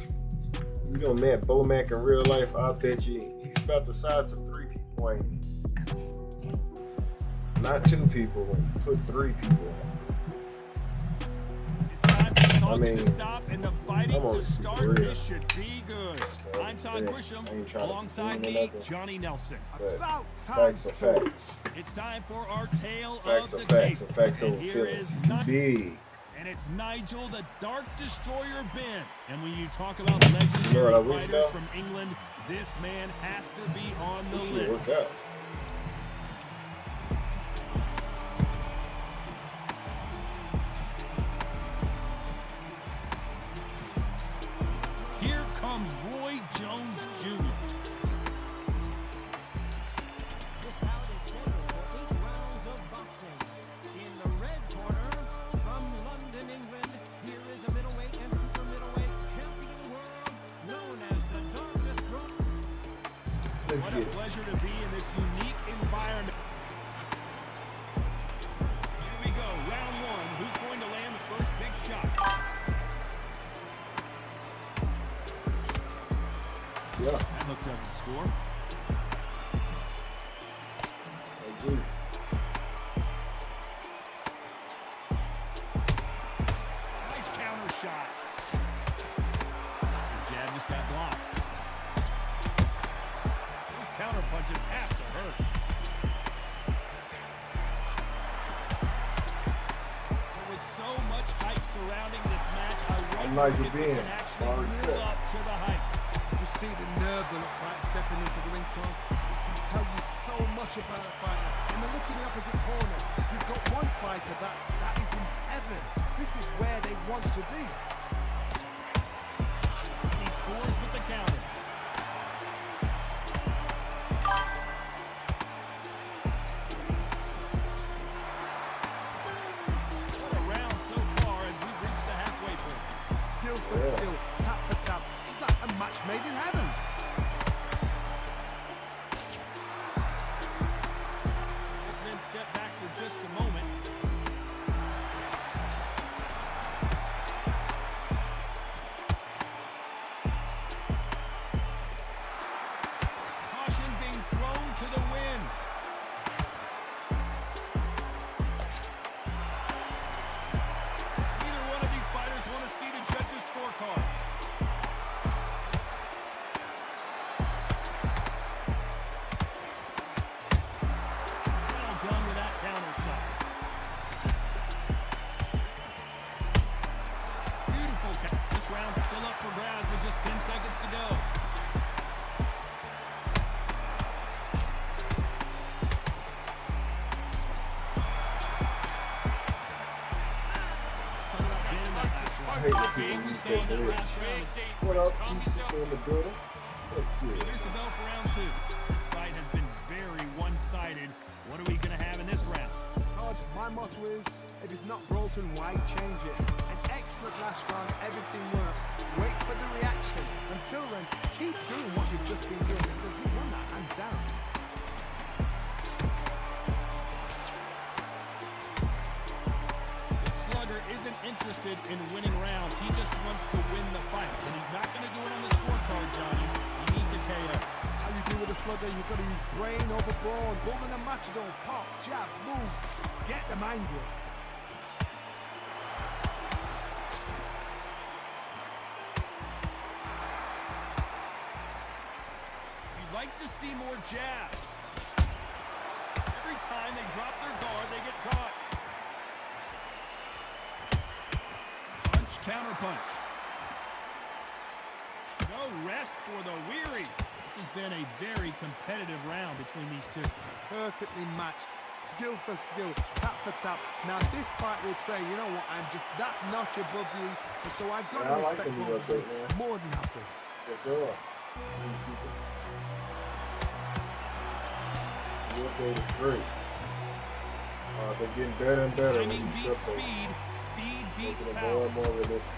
You know, Matt Bomack in real life. I bet you he's about the size of 3 people, ain't he? Not 2 people. Put 3 people. It's time for the talking to stop and the fighting to start. This should be good. I'm Todd Grisham, alongside me, Johnny Nelson. About Facts are facts. It's time for our tale Facts of are the facts. tape. And facts And over here feelings. is TB. And it's Nigel, the Dark Destroyer Ben. And when you talk about legendary You know what I wish, fighters though? from England, this man has to be on the Shit list. worked out. Here comes Roy Jones Jr. This bout is scheduled for 8 rounds of boxing. In the red corner, from London, England, here is a middleweight and super middleweight champion of the world, known as the Dark Destroyer. Let's What get a it. pleasure to be in this unique environment. Here we go, round 1. Who's going to land the first big shot? Yeah. That hook doesn't score. I agree. Nice counter shot. His jab just got blocked. Those counter punches have to hurt. There was so much hype surrounding this match. I I'm wonder Nigel if it Ben. can actually Sorry, live Chris. up to the hype. Just see the nerves of the fight stepping into the ring, Tom. It can tell you so much about a fighter. In the look in the opposite corner, you've got one fighter that is in heaven. This is where they want to be. He scores with the counter. What a round so far as we've reached the halfway point. Skill for skill, tap for tap. She's like a match made in heaven. Then step back for just a moment. hate when people use that glitch. What up, TC in the building? That's good. Here's the bell for round 2. This fight has been very one-sided. What are we going to have in this round? Todd, my motto is, if it's not broken, why change it? An excellent last round, everything worked. Wait for the reaction. Until then, keep doing what you've just been doing because you won that hands down. The slugger isn't interested in winning rounds. He just wants to win the fight. And he's not going to do it on the scorecard, Johnny. He needs a KO. How you do with a slugger, you've got to use brain over brawn. Building a matador, pop, jab, move. Get them angry. You'd like to see more jabs. Every time they drop their guard, they get caught. Punch, counter punch. No rest for the weary. This has been a very competitive round between these two. Perfectly matched, skill for skill, tap for tap. Now this fight will say, you know what, I'm just that notch above you, and so I've got to respect both of you. More than happy. Yes, sir. Really super. Your update is great. They're getting better and better. Timing beats speed. Speed beats Making it power. more and more realistic.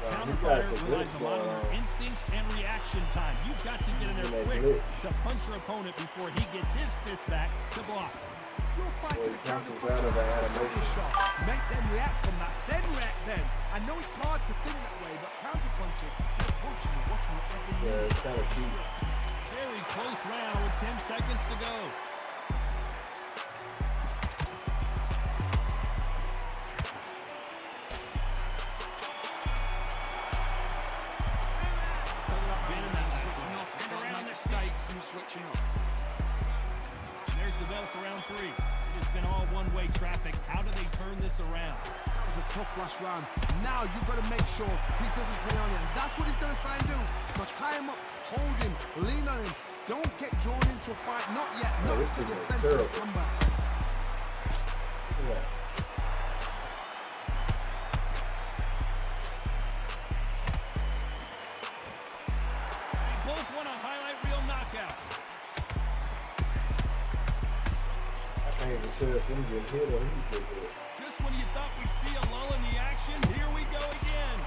Counterfire relies a lot on your instincts and reaction time. You've got to get in there quick to punch your opponent before he gets his fist back to block. Your fight Well, to he the cancels counter out of that punch, animation. shot. Make them react from that, then react then. I know it's hard to think that way, but counter punches, they're watching you every Yeah, move. it's kind of cheap. Very close round with 10 seconds to go. Switching off. There's the bell for round 3. It has been all one-way traffic. How do they turn this around? That was a tough last round. Now you've got to make sure he doesn't play on you. And that's what he's going to try and do. So tie him up, hold him, lean on him. Don't get drawn into a fight. Not yet. Not this until is you're sense terrible. to come back. Yeah. They both want a highlight reel knockout. I can't even tell if he's getting hit or he's getting hit. Just when you thought we'd see a lull in the action, here we go again.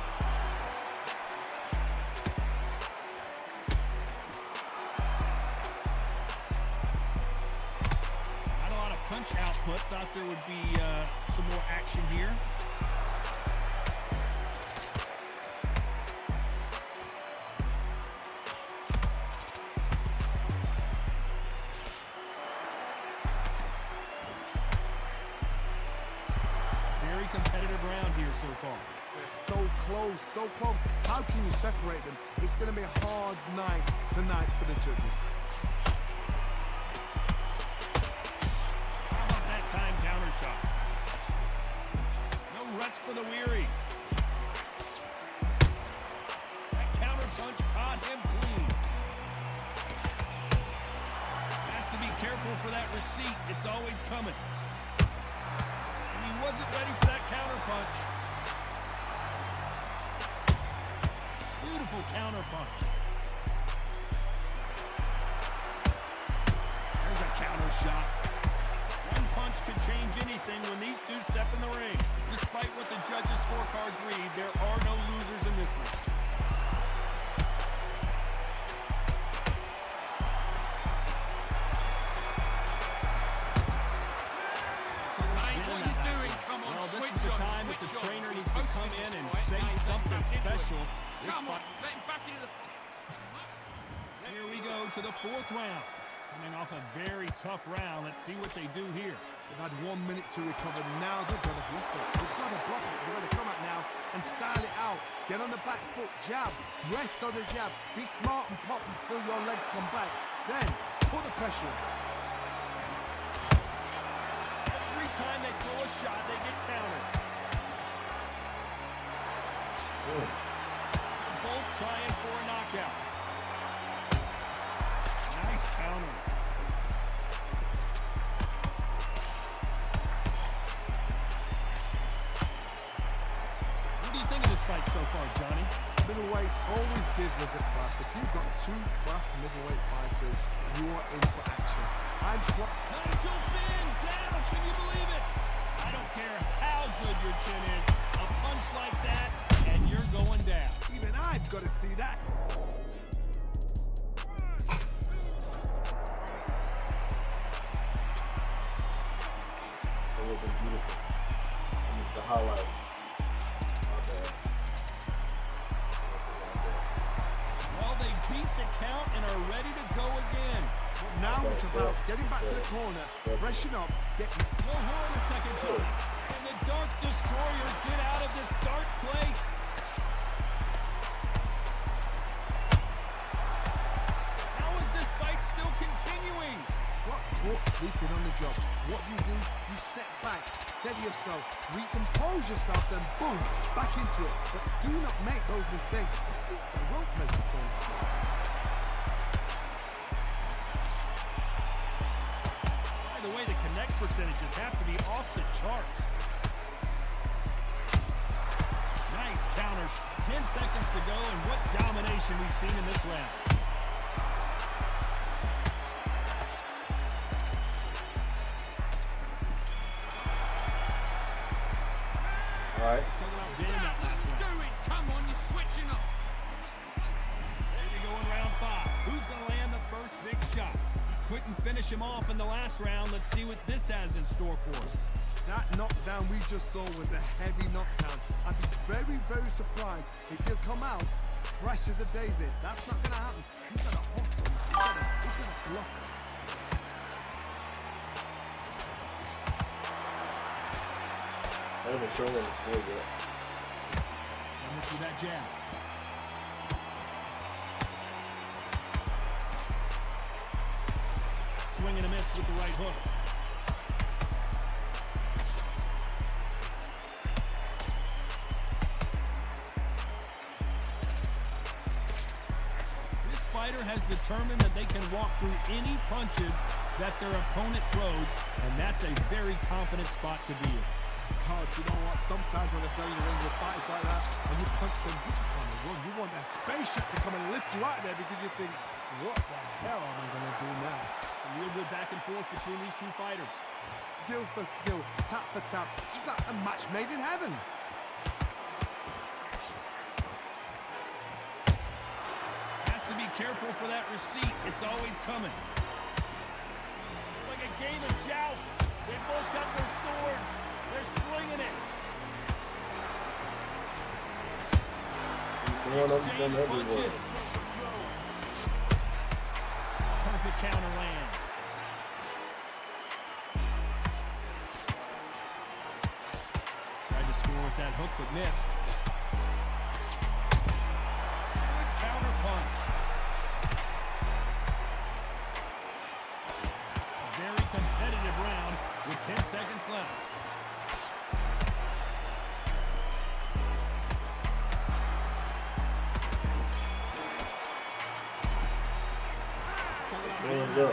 Not a lot of punch output. Thought there would be some more action here. Very competitive round here so far. They're so close, so close. How can you separate them? It's going to be a hard night tonight for the judges. How about that time counter shot? No rest for the weary. That counter punch caught him clean. Has to be careful for that receipt. It's always coming. And he wasn't ready for that counter punch. Beautiful counter punch. There's a counter shot. One punch could change anything when these two step in the ring. Despite what the judges' scorecards read, there are no losers in this one. Mate, what are you doing? Come on, Well, this switch is the on, time that the switch on. trainer He's needs to come posting in and this say fight. Now he's something back into it. special. This Come on, fight, let him back into the... here we go to the 4th round. Coming off a very tough round. Let's see what they do here. They've had 1 minute to recover. Now they've got to block it. They've got to block it. They've got to come out now and style it out. Get on the back foot, jab, rest on the jab. Be smart and pop until your legs come back. Then put the pressure on. Every time they throw a shot, they get countered. Both trying for a knockout. Nice counter. far, Johnny? Middleweight always gives us a class. If you've got two class middleweight fighters, you are in for action. Nigel BENN down, can you believe it? I don't care how good your chin is, a punch like that, and you're going down. Even I've got to see that. That would have been beautiful. I missed the highlight. My bad. Well, they beat the count and are ready to go again. Now it's about getting back to the corner, freshen up, getting... No more in the second time. And the Dark Destroyer get out of this dark place. How is this fight still continuing? What caught sleeping on the job? What do? You step back, steady yourself, recompose yourself, then boom, back into it. But do not make those mistakes. This is the rope performance. By the way, the connect percentages have to be off the charts. Nice counters. 10 seconds to go, and what domination we've seen in this round. All right. Doing? Come on, you're switching up. There you go in round 5. Who's going to land the first big shot? Couldn't finish him off in the last round. Let's see what this has in store for us. That knockdown we just saw was a heavy knockdown. I'd be very, very surprised if he'll come out fresh as a daisy. That's not going to happen. He's got a hustle. He's got a block. I haven't shown them the score yet. And this with that jab. Swing and a miss with the right hook. This fighter has determined that they can walk through any punches that their opponent throws, and that's a very confident spot to be in. It's hard, you know what? Sometimes when they're in the ring with fights like that, and you punch them, you just want to run. You want that spaceship to come and lift you out of there because you think, what the hell am I going to do now? A real good back and forth between these two fighters. Skill for skill, tap for tap. It's just like a match made in heaven. Has to be careful for that receipt. It's always coming. It's like a game of joust. They both got their swords. They're slinging it. Them everywhere. Perfect counter lands. Tried to score with that hook, but missed. Good counter punch. A very competitive round with 10 seconds left. There you go. And a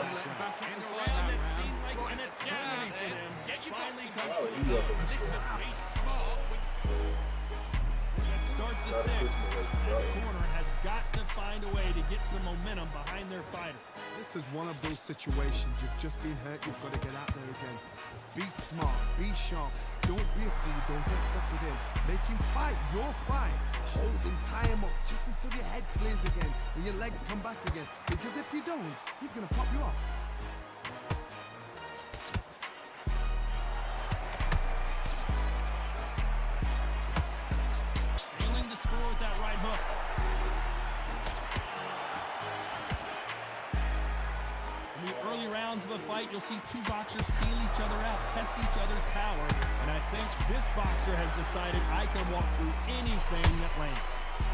round that seemed like an eternity for them finally comes to a you close. up. Let's start the 6th. That corner has got to find a way to get some momentum behind their fighter. This is one of those situations. You've just been hurt. You've got to get out there again. Be smart. Be sharp. Don't be a fool. Don't get suckered in. Make him fight your fight. Hold him, tie him up just until your head clears again and your legs come back again. Because if you don't, he's going to pop you off. Failing to score with that right hook. In the early rounds of a fight, you'll see two boxers feel each other out, test each other's power, and I think this boxer has decided I can walk through anything that lands.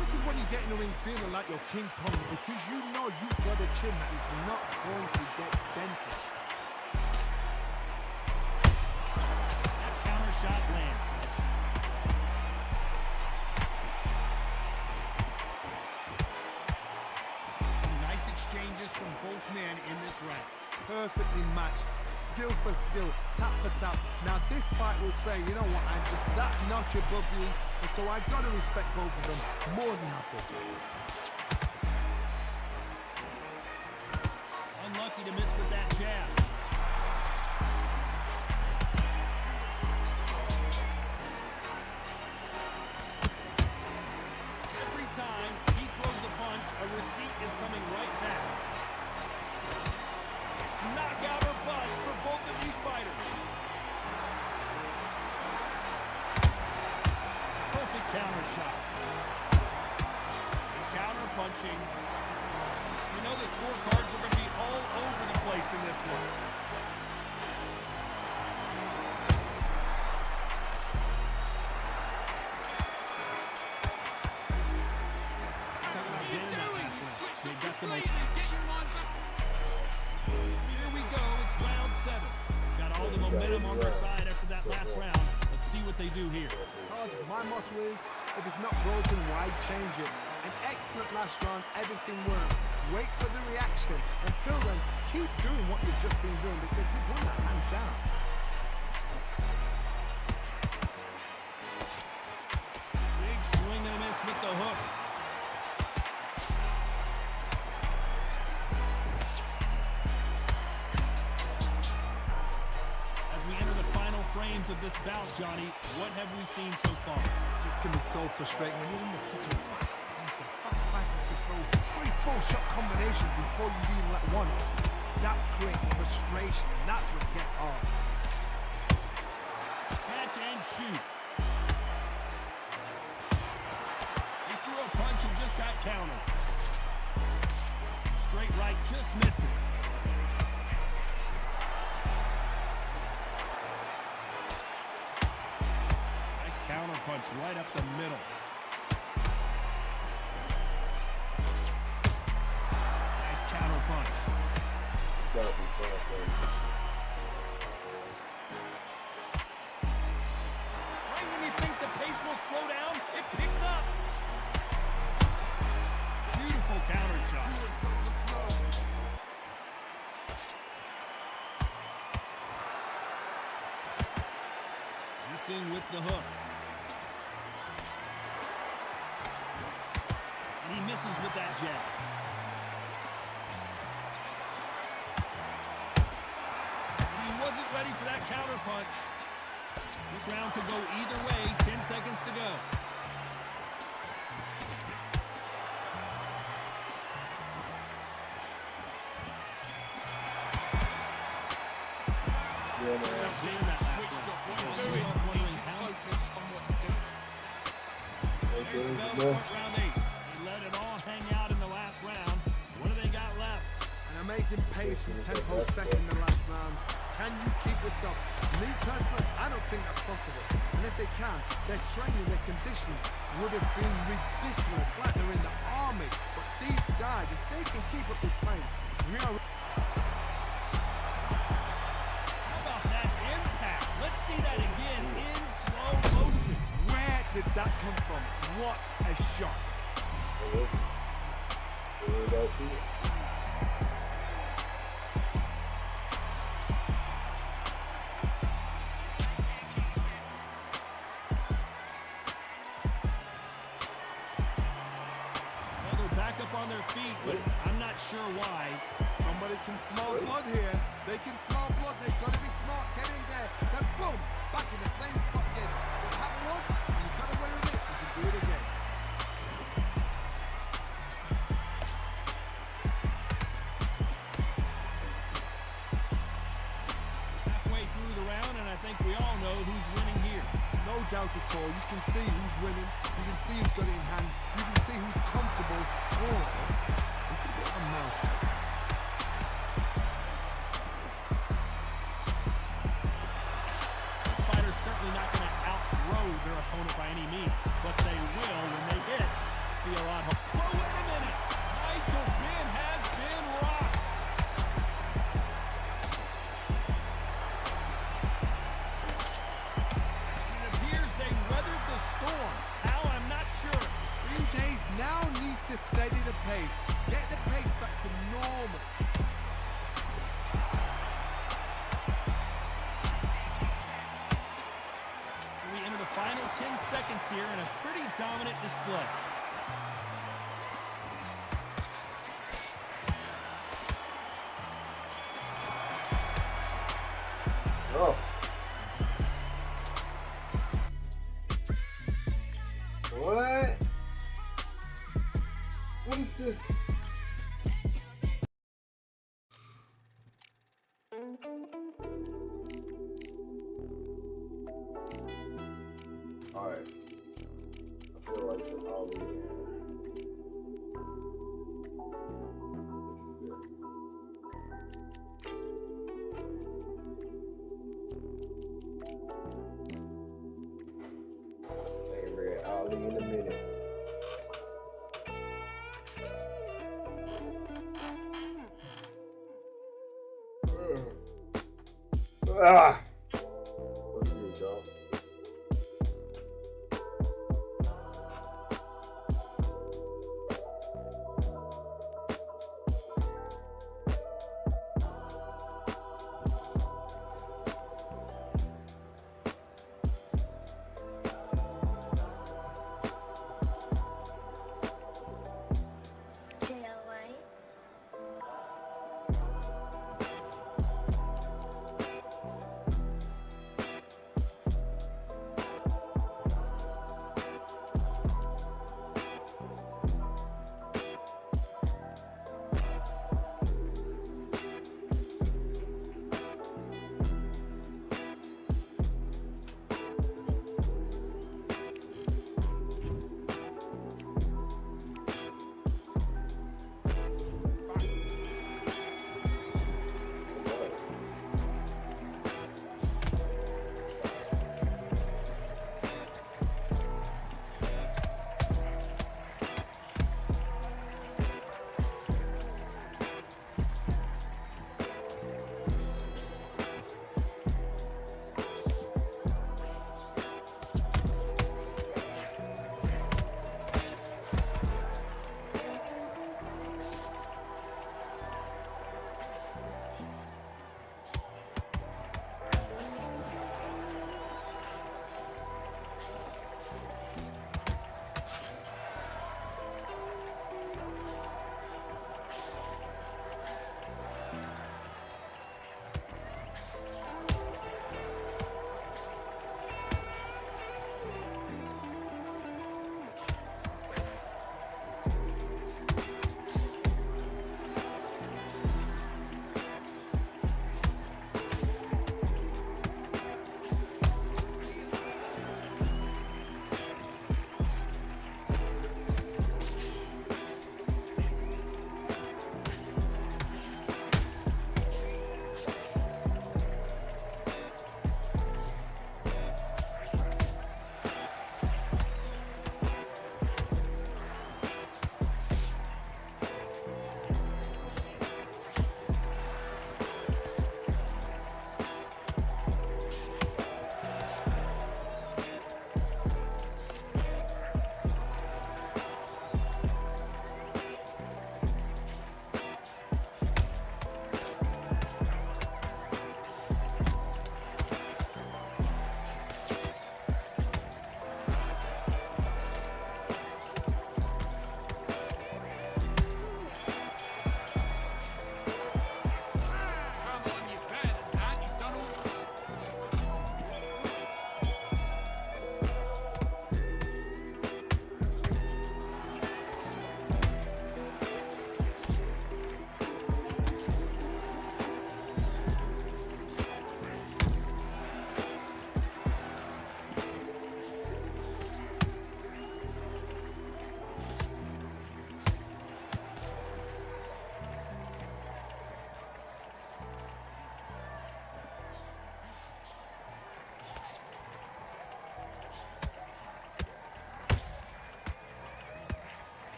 This is when you get in the ring feeling like you're King Kong because you know you've got a chin that is not going to get dented. That counter shot lands. Nice exchanges from both men in this round. Perfectly matched. Skill for skill. Tap for out. Now this fight will say, you know what, I'm just that notch above you, and so I've got to respect both of them more than happy. Unlucky to miss with that jab. Every time he throws a punch, a receipt is coming right back. Knockout or bust for both of these fighters. Perfect counter shot. Counter punching. You know the scorecards are going to be all over the place in this one. They got the most. Here we go, it's round 7. Got all the momentum on their side after that last round. Let's see what they do here. My motto is, if it's not broken, why change it? An excellent last round, everything worked. Wait for the reaction. Until then, keep doing what you've just been doing because you've won that hands down. Big swing and a miss with the hook. As we enter the final frames of this bout, Johnny, what have we seen so far? This can be so frustrating when you're in such a fast fighter. Fast fighter can throw 3-4 shot combinations before you even let one. That creates frustration, and that's what gets hard. Catch and shoot. He threw a punch and just got countered. Straight right just misses. Nice counter punch right up the middle. Nice counter punch. Gotta be fun, Right when you think the pace will slow down, it picks up. Beautiful counter shot. Missing with the hook. And he misses with that jab. And he wasn't ready for that counter punch. This round could go either way. 10 seconds to go. Yeah, man. Seeing that last round. You start wondering how There There's the goes bell the for miss. round 8. They let it all hang out in the last round. What do they got left? An amazing pace and tempo set in the last round. Can you keep this up? Me personally, I don't think that's possible. And if they can, their training, their conditioning would have been ridiculous, like they're in the army. But these guys, if they can keep up this pace, we are... How about that impact? Let's see that again in slow motion. Where did that come from? What a shot. Where is it? Where did I see it? Well, they're back up on their feet, but I'm not sure why. Somebody can smell blood here. They can smell blood. They've got to be smart. Get in there. Then boom, back in the same spot again. It happened once, and you got away with it. You can do it again. Halfway through the round, and I think we all know who's winning here. No doubt at all. You can see who's winning. You can see who's got it in hand. You can see who's comfortable. Or you can get a mousetrap. This fighter's certainly not going to outthrow their opponent by any means, but they will when they hit. Be a lot harder. Whoa, wait a minute! Nigel Benn has been rocked. It appears they weathered the storm. How? I'm not sure. 3 days now needs to steady the pace. Get the pace back to normal. 10 seconds here and a pretty dominant display. Oh. What? What is this? Alright. I feel like some Ali in here. This is it. Take Red Ali in a minute. Ah! What's good, y'all?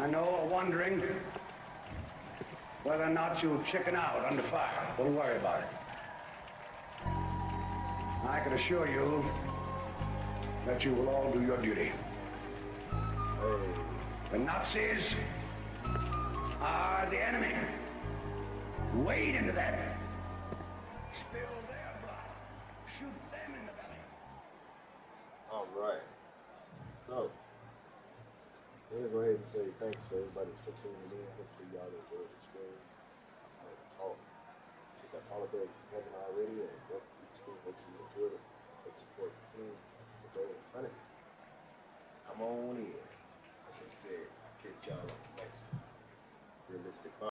I know are wondering whether or not you'll chicken out under fire. Don't worry about it. I can assure you that you will all do your duty. The Nazis are the enemy. Wade into that. Spill their blood. Shoot them in the belly. All right. So, I'm going to go ahead and say thanks for everybody for tuning in. Hopefully y'all enjoyed the stream. Talk. Hit that follow button if you haven't already, and welcome to the stream. Hopefully you enjoyed it. Let's support the team. Go and run it. Come on in. Like I said, catch y'all on the next one. Realistic.